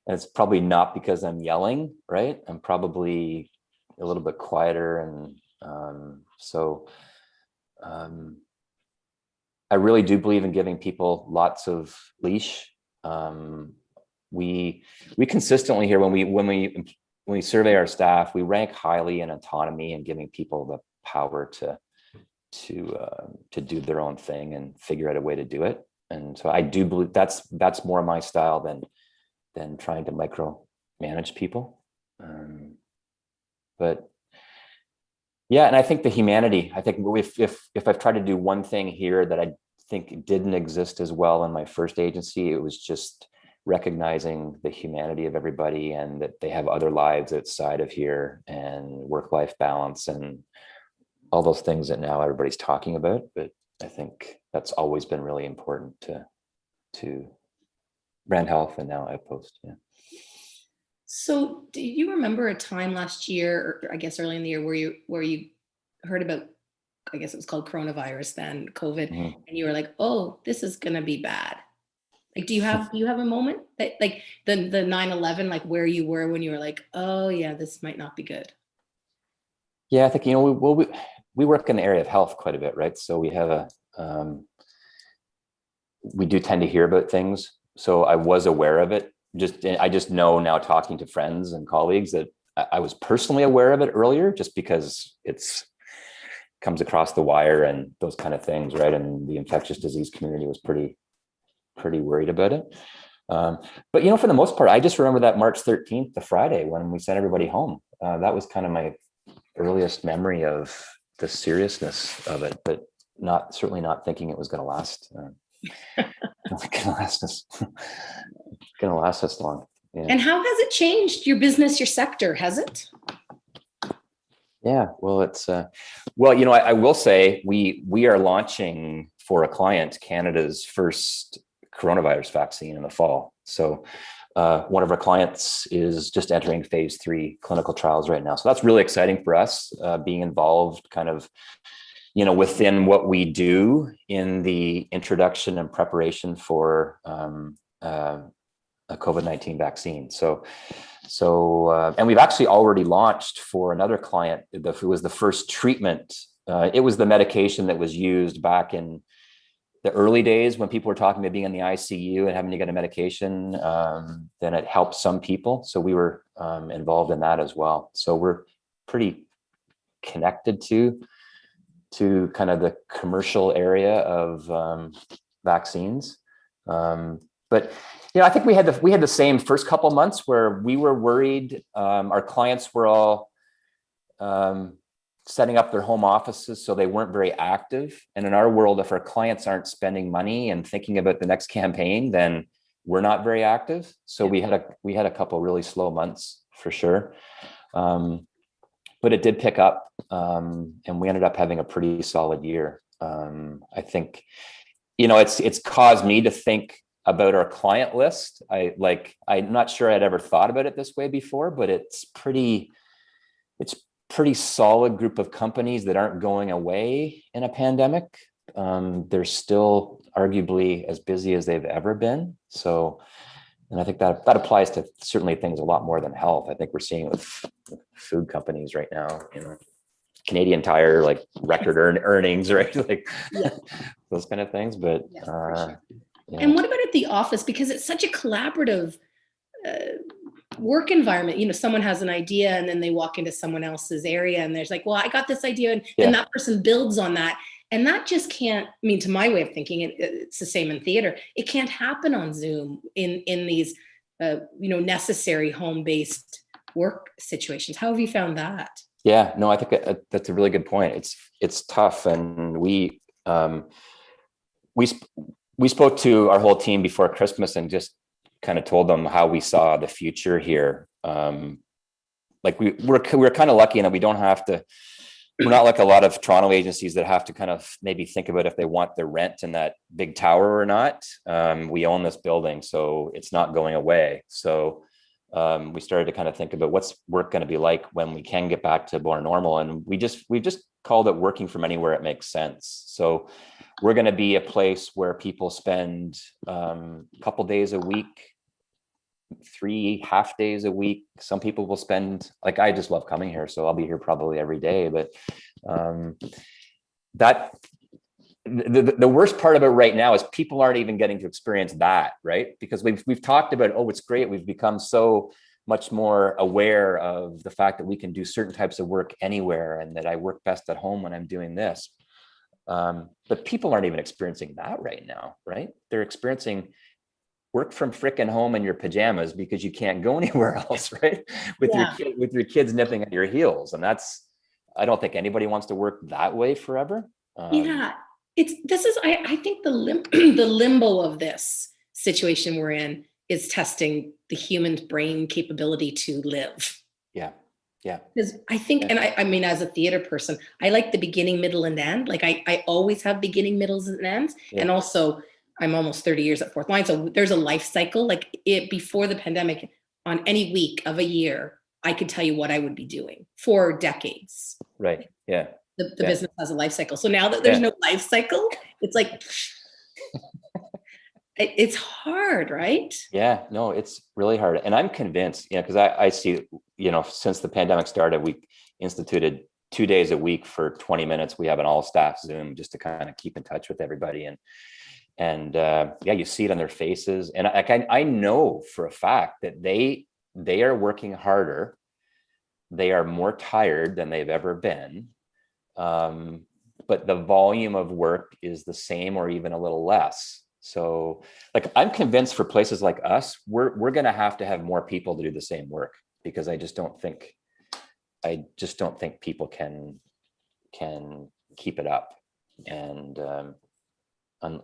And it's probably not because I'm yelling, right? I'm probably a little bit quieter. And I really do believe in giving people lots of leash. We consistently here, when we survey our staff, we rank highly in autonomy and giving people the power to do their own thing and figure out a way to do it. And so I do believe that's more my style than trying to micromanage people. But yeah, and I think the humanity, I think if I've tried to do one thing here that I think didn't exist as well in my first agency, it was just recognizing the humanity of everybody and that they have other lives outside of here and work-life balance and all those things that now everybody's talking about. But I think that's always been really important to Brand Health and now Outpost. Yeah. So do you remember a time last year, or I guess early in the year, where you heard about, I guess it was called coronavirus then, COVID, and you were like, oh, this is gonna be bad? Like, do you have a moment that, like the 9/11, like where you were when you were like, oh yeah, this might not be good? Yeah, I think, we work in the area of health quite a bit, right? So we have we do tend to hear about things. So I was aware of it. I just know now, talking to friends and colleagues, that I was personally aware of it earlier, just because comes across the wire and those kind of things, right? And the infectious disease community was pretty worried about it. But for the most part, I just remember that March 13th, the Friday, when we sent everybody home. That was kind of my earliest memory of the seriousness of it, but certainly not thinking it was going to last. Going to last us long. Yeah. And how has it changed your business, your sector? Has it? Yeah, well, it's I will say we are launching for a client Canada's first coronavirus vaccine in the fall. So one of our clients is just entering phase 3 clinical trials right now. So that's really exciting for us, being involved kind of, within what we do in the introduction and preparation for a COVID-19 vaccine. So and we've actually already launched for another client who was the first treatment. It was the medication that was used back in the early days when people were talking about being in the ICU and having to get a medication. Then it helped some people. So we were involved in that as well. So we're pretty connected to kind of the commercial area of vaccines. But I think we had the same first couple months where we were worried. Our clients were all setting up their home offices, so they weren't very active. And in our world, if our clients aren't spending money and thinking about the next campaign, then we're not very active. So we had a couple really slow months for sure. But it did pick up, and we ended up having a pretty solid year. I think, it's caused me to think about our client list. I'm not sure I'd ever thought about it this way before, but it's pretty solid group of companies that aren't going away in a pandemic. They're still arguably as busy as they've ever been. So, and I think that applies to certainly things a lot more than health. I think we're seeing it with food companies right now, Canadian Tire, like record earnings, right? Like those kind of things. But sure. And what about at the office? Because it's such a collaborative work environment. Someone has an idea and then they walk into someone else's area and there's like, well, I got this idea, and then that person builds on that. And that just can't, to my way of thinking, it's the same in theater. It can't happen on Zoom in these, necessary home-based work situations. How have you found that? Yeah, no, I think that's a really good point. It's tough. And we spoke to our whole team before Christmas and just kind of told them how we saw the future here. We're kind of lucky in that we don't have to. We're not like a lot of Toronto agencies that have to kind of maybe think about if they want the rent in that big tower or not. We own this building, so it's not going away. So we started to kind of think about what's work going to be like when we can get back to more normal. And we've just called it working from anywhere it makes sense. So we're going to be a place where people spend a couple days a week, 3 half days a week. Some people will spend, like, I just love coming here, so I'll be here probably every day. But the worst part of it right now is people aren't even getting to experience that, right? Because we've talked about, it's great. We've become so much more aware of the fact that we can do certain types of work anywhere, and that I work best at home when I'm doing this. But people aren't even experiencing that right now, right? They're experiencing work from frickin' home in your pajamas because you can't go anywhere else, right? With your kids nipping at your heels. And I don't think anybody wants to work that way forever. I think the limbo of this situation we're in is testing the human brain capability to live. Yeah. Because I think, and I mean, as a theater person, I like the beginning, middle, and end. Like I always have beginning, middles, and ends. Yeah. And also, I'm almost 30 years at Fourth Line. So there's a life cycle. Like before the pandemic, on any week of a year, I could tell you what I would be doing for decades. Right. Yeah. The business has a life cycle. So now that there's no life cycle, it's like, it's hard, right? Yeah, no, it's really hard. And I'm convinced, because I see, since the pandemic started, we instituted 2 days a week for 20 minutes. We have an all staff Zoom just to kind of keep in touch with everybody. And you see it on their faces. And I know for a fact that they are working harder. They are more tired than they've ever been. But the volume of work is the same or even a little less. So I'm convinced for places like us, we're going to have more people to do the same work, because I just don't think people can keep it up. And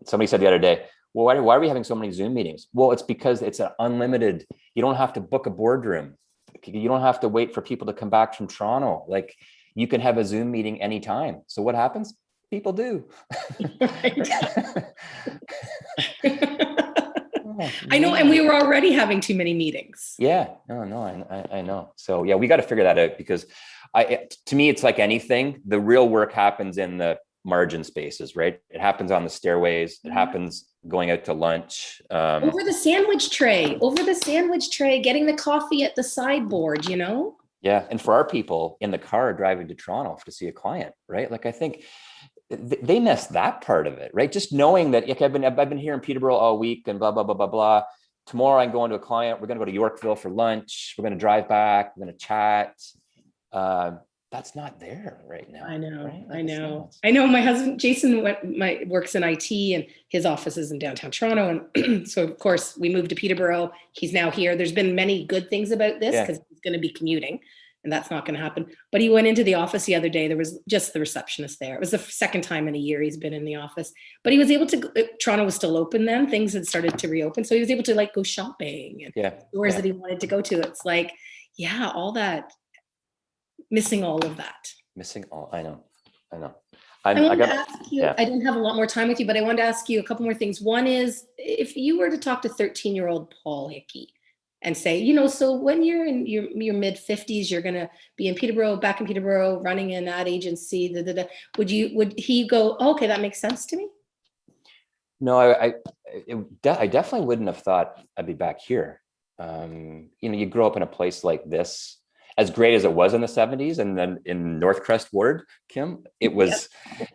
somebody said the other day, well, why are we having so many Zoom meetings? Well, it's because it's an unlimited, you don't have to book a boardroom. You don't have to wait for people to come back from Toronto. Like, you can have a Zoom meeting anytime. So what happens? People do. I know, and we were already having too many meetings. Yeah, no, I know. So yeah, we got to figure that out, because to me, it's like anything. The real work happens in the margin spaces, right? It happens on the stairways. It happens going out to lunch. Over the sandwich tray, getting the coffee at the sideboard, Yeah, and for our people in the car driving to Toronto to see a client, right? Like, I think they miss that part of it, right? Just knowing that, I've been here in Peterborough all week and blah, blah, blah, blah, blah. Tomorrow I'm going to a client. We're going to go to Yorkville for lunch. We're going to drive back. We're going to chat. That's not there right now. I know. Right? I know. My husband, Jason, works in IT, and his office is in downtown Toronto. And so, of course, we moved to Peterborough. He's now here. There's been many good things about this, because he's going to be commuting, and that's not going to happen. But he went into the office the other day. There was just the receptionist there. It was the second time in a year he's been in the office. But he was able to, Toronto was still open then. Things had started to reopen. So he was able to go shopping and stores that he wanted to go to. It's like, yeah, all that, missing all of that. Missing all, I know. I I wanted to got, ask you, yeah. I don't have a lot more time with you, but I wanted to ask you a couple more things. One is, if you were to talk to 13-year-old Paul Hickey and say, so when you're in your mid 50s, you're going to be in Peterborough, back in Peterborough, running an ad agency, would he go, oh, okay, that makes sense to me? No, I definitely wouldn't have thought I'd be back here. You grow up in a place like this, as great as it was in the 70s, and then in Northcrest Ward, Kim, it was,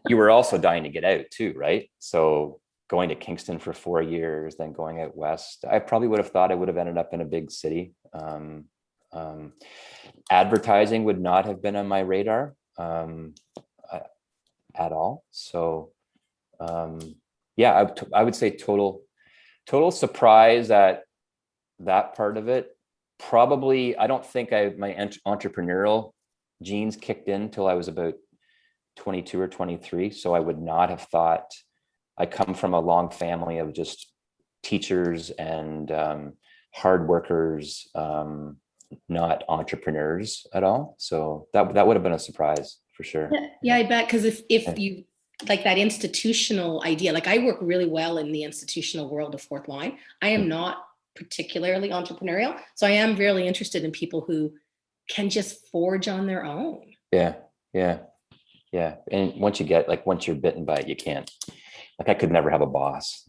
you were also dying to get out too, right? So going to Kingston for 4 years, then going out west, I probably would have thought I would have ended up in a big city. Advertising would not have been on my radar at all. So yeah, I would say total surprise at that part of it. Probably, I don't think my entrepreneurial genes kicked in till I was about 22 or 23. So I would not have thought. I come from a long family of just teachers and hard workers, not entrepreneurs at all. So that would have been a surprise for sure. Yeah, I bet, because if you like that institutional idea, like I work really well in the institutional world of fourth line. I am not particularly entrepreneurial, so I am really interested in people who can just forge on their own. Yeah. And once you're bitten by it, you can't. Like, I could never have a boss.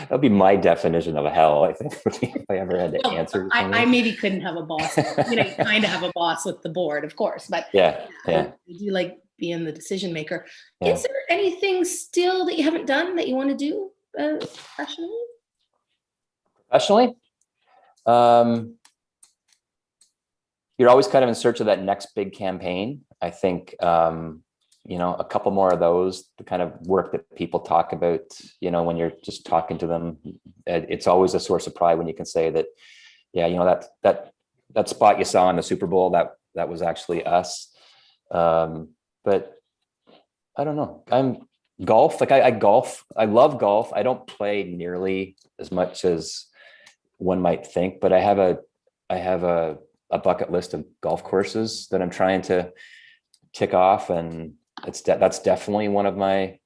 That'll be my definition of hell, I think, if I ever had to answer. I maybe couldn't have a boss. You kind of have a boss with the board, of course, but yeah. I do like being the decision maker. Yeah. Is there anything still that you haven't done that you want to do professionally? Professionally, you're always kind of in search of that next big campaign. I think a couple more of those, the kind of work that people talk about, when you're just talking to them, it's always a source of pride when you can say that, yeah, that spot you saw in the Super Bowl, that was actually us. But I don't know. Golf. Like I golf. I love golf. I don't play nearly as much as one might think, but I have a bucket list of golf courses that I'm trying to tick off, and that's definitely one of my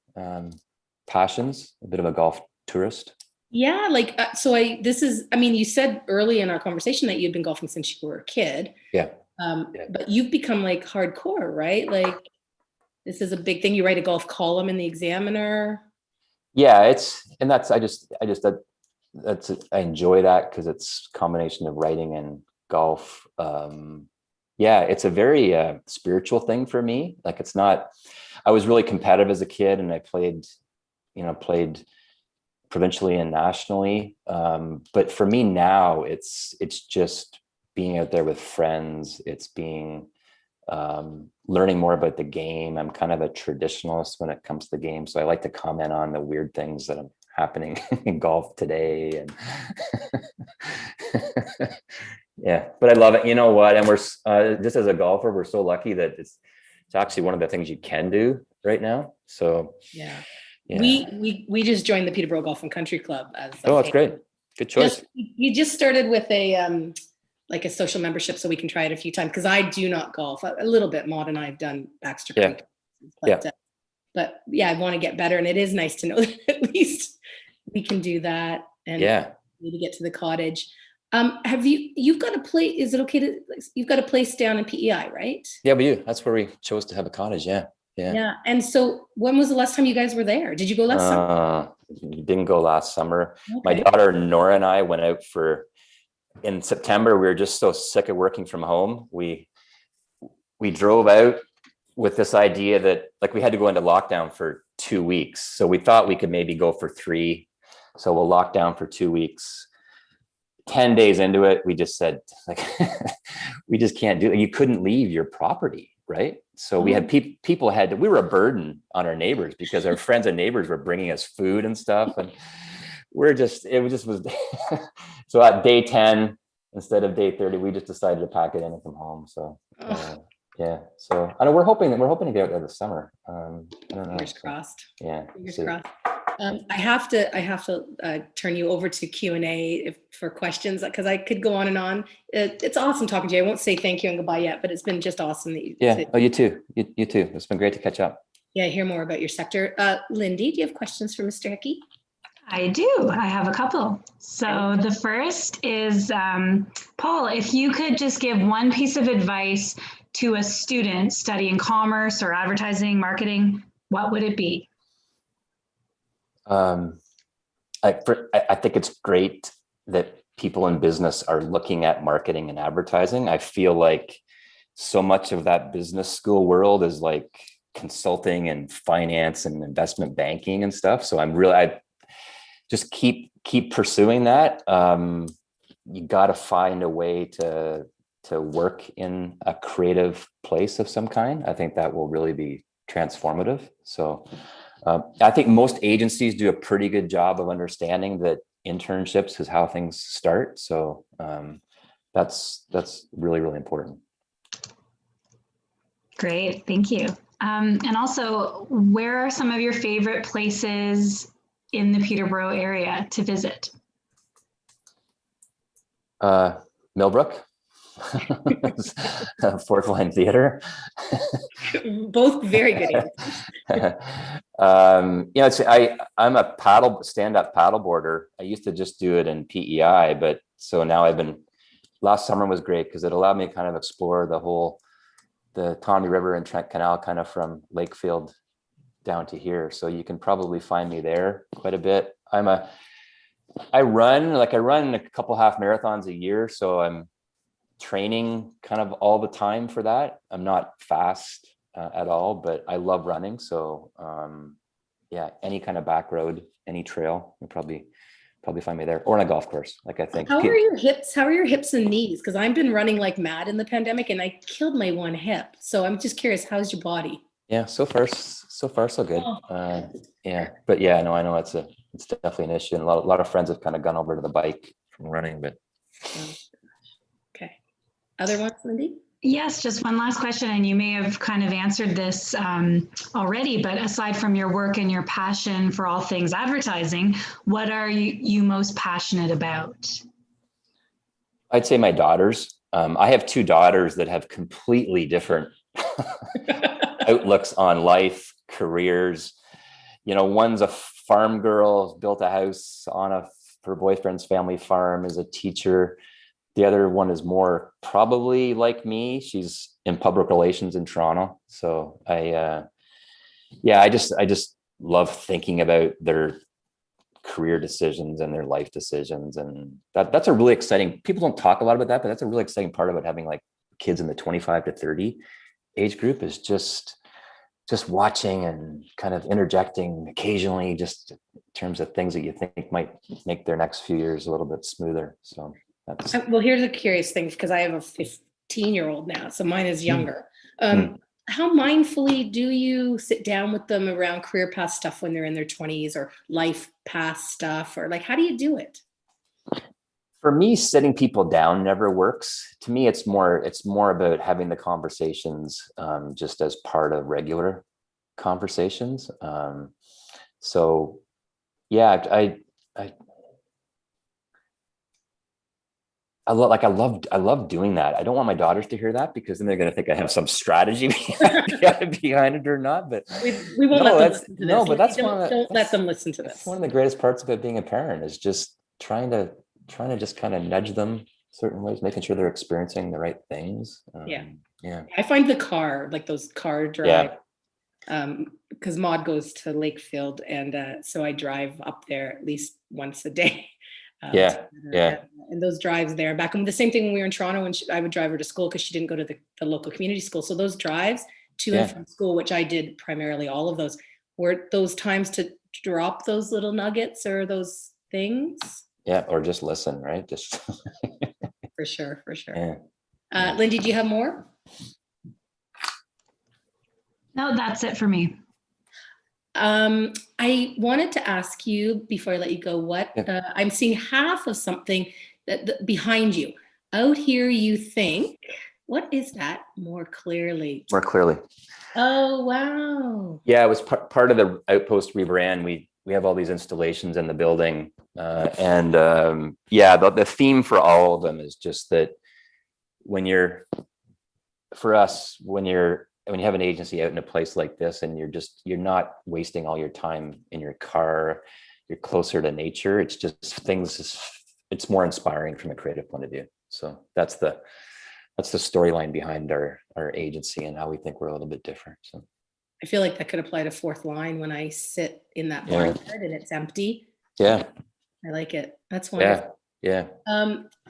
passions. A bit of a golf tourist. Yeah, you said early in our conversation that you'd been golfing since you were a kid. Yeah. But you've become like hardcore, right? Like, this is a big thing. You write a golf column in the Examiner. Yeah, I enjoy that because it's a combination of writing and golf. Yeah, it's a very spiritual thing for me. Like, it's not, I was really competitive as a kid, and I played provincially and nationally. But for me now, it's just being out there with friends. It's being learning more about the game. I'm kind of a traditionalist when it comes to the game, so I like to comment on the weird things that are happening in golf today. And yeah, but I love it. You know what? And we're just as a golfer, we're so lucky that it's actually one of the things you can do right now. So yeah. We just joined the Peterborough Golf and Country Club as that's great. Good choice. You just started with a like a social membership, so we can try it a few times, because I do not golf. A little bit. Maud and I have done Baxter Creek. But yeah, I want to get better, and it is nice to know that at least we can do that, and maybe get to the cottage. You've got a place, is it okay to, you've got a place down in PEI, right? Yeah, we do. That's where we chose to have a cottage. Yeah. And so when was the last time you guys were there? Did you go last summer? Didn't go last summer. Okay. My daughter Nora and I went out in September. We were just so sick of working from home. We drove out with this idea that, like, we had to go into lockdown for 2 weeks. So we thought we could maybe go for 3. So we'll lock down for 2 weeks. 10 days into it, we just said, like, we just can't do it. You couldn't leave your property, right? So we had people we were a burden on our neighbors, because our friends and neighbors were bringing us food and stuff. And it just was. So at day 10, instead of day 30, we just decided to pack it in and come home. So yeah. So I know we're hoping to get out there this summer. I don't know. Fingers crossed. Yeah. Fingers crossed. I have to turn you over to Q&A for questions, because I could go on and on. It's awesome talking to you. I won't say thank you and goodbye yet, but it's been just awesome that you. Yeah. Oh, you too. You too. It's been great to catch up. Yeah, hear more about your sector. Lindy, do you have questions for Mr. Hickey? I do. I have a couple. So the first is, Paul, if you could just give one piece of advice to a student studying commerce or advertising, marketing, what would it be? I think it's great that people in business are looking at marketing and advertising. I feel like so much of that business school world is like consulting and finance and investment banking and stuff. So I just keep pursuing that. You got to find a way to work in a creative place of some kind. I think that will really be transformative. So I think most agencies do a pretty good job of understanding that internships is how things start. So that's really, really important. Great, thank you. And also, where are some of your favorite places in the Peterborough area to visit? Millbrook, Fourth Line Theater. Both very good answers. I'm a stand-up paddleboarder. I used to just do it in PEI, but so now last summer was great because it allowed me to kind of explore the Tommy River and Trent Canal kind of from Lakefield down to here. So you can probably find me there quite a bit. I run a couple half marathons a year. So I'm training kind of all the time for that. I'm not fast at all, but I love running. So any kind of back road, any trail, you'll probably find me there, or on a golf course. Like I think. How are your hips and knees? Because I've been running like mad in the pandemic and I killed my one hip. So I'm just curious, how's your body? Yeah, so far so good. But yeah, no, I know it's definitely an issue, and a lot of friends have kind of gone over to the bike from running. But okay, other ones, Lindy? Yes, just one last question, and you may have kind of answered this already, but aside from your work and your passion for all things advertising, what are you most passionate about? I'd say my daughters. I have two daughters that have completely different outlooks on life, careers. One's a farm girl, built a house on her boyfriend's family farm, is a teacher. The other one is more probably like me. She's in public relations in Toronto. So I just love thinking about their career decisions and their life decisions. And that's a really exciting, people don't talk a lot about that, but that's a really exciting part about having like kids in the 25 to 30 age group, is just watching and kind of interjecting occasionally, just in terms of things that you think might make their next few years a little bit smoother. So well, here's a curious thing, because I have a 15-year-old now, so mine is younger. How mindfully do you sit down with them around career path stuff when they're in their 20s, or life path stuff, or like, how do you do it? For me, sitting people down never works. To me, it's more about having the conversations just as part of regular conversations. So yeah, I love doing that. I don't want my daughters to hear that, because then they're going to think I have some strategy behind it or not. But we won't let them listen to this. No, but that's don't let them listen to this. That's one of the greatest parts about being a parent, is just trying to just kind of nudge them certain ways, making sure they're experiencing the right things. Yeah. I find the car, like those car drive, because Maud goes to Lakefield, and so I drive up there at least once a day. And those drives there back, and the same thing when we were in Toronto, when I would drive her to school, because she didn't go to the local community school. So those drives to and from school, which I did primarily, all of those were those times to drop those little nuggets or those things. Yeah, or just listen, right? Just for sure. Yeah. Lindy, do you have more? No, that's it for me. I wanted to ask you, before I let you go, I'm seeing half of something that behind you. Out here, you think, what is that? More clearly. More clearly. Oh, wow. Yeah, it was part of the outpost we ran. We we have all these installations in the building, the theme for all of them is just that when you have an agency out in a place like this, and you're not wasting all your time in your car, you're closer to nature. It's just it's more inspiring from a creative point of view. So that's the storyline behind our agency and how we think we're a little bit different. So I feel like that could apply to Fourth Line when I sit in that barnyard and it's empty. Yeah. I like it. That's wonderful. Yeah.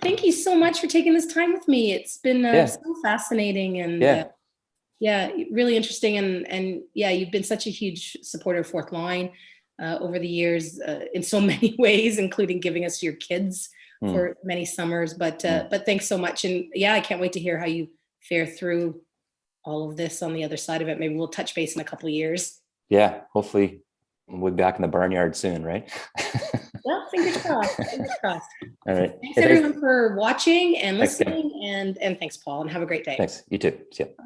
Thank you so much for taking this time with me. It's been so fascinating and really interesting. And you've been such a huge supporter of Fourth Line over the years in so many ways, including giving us your kids for many summers. But thanks so much. And I can't wait to hear how you fare through all of this on the other side of it. Maybe we'll touch base in a couple of years. Yeah, hopefully we'll be back in the barnyard soon, right? Well, fingers crossed. Fingers crossed. All right. Thanks everyone for watching and listening, and thanks, Paul, and have a great day. Thanks. You too. See ya.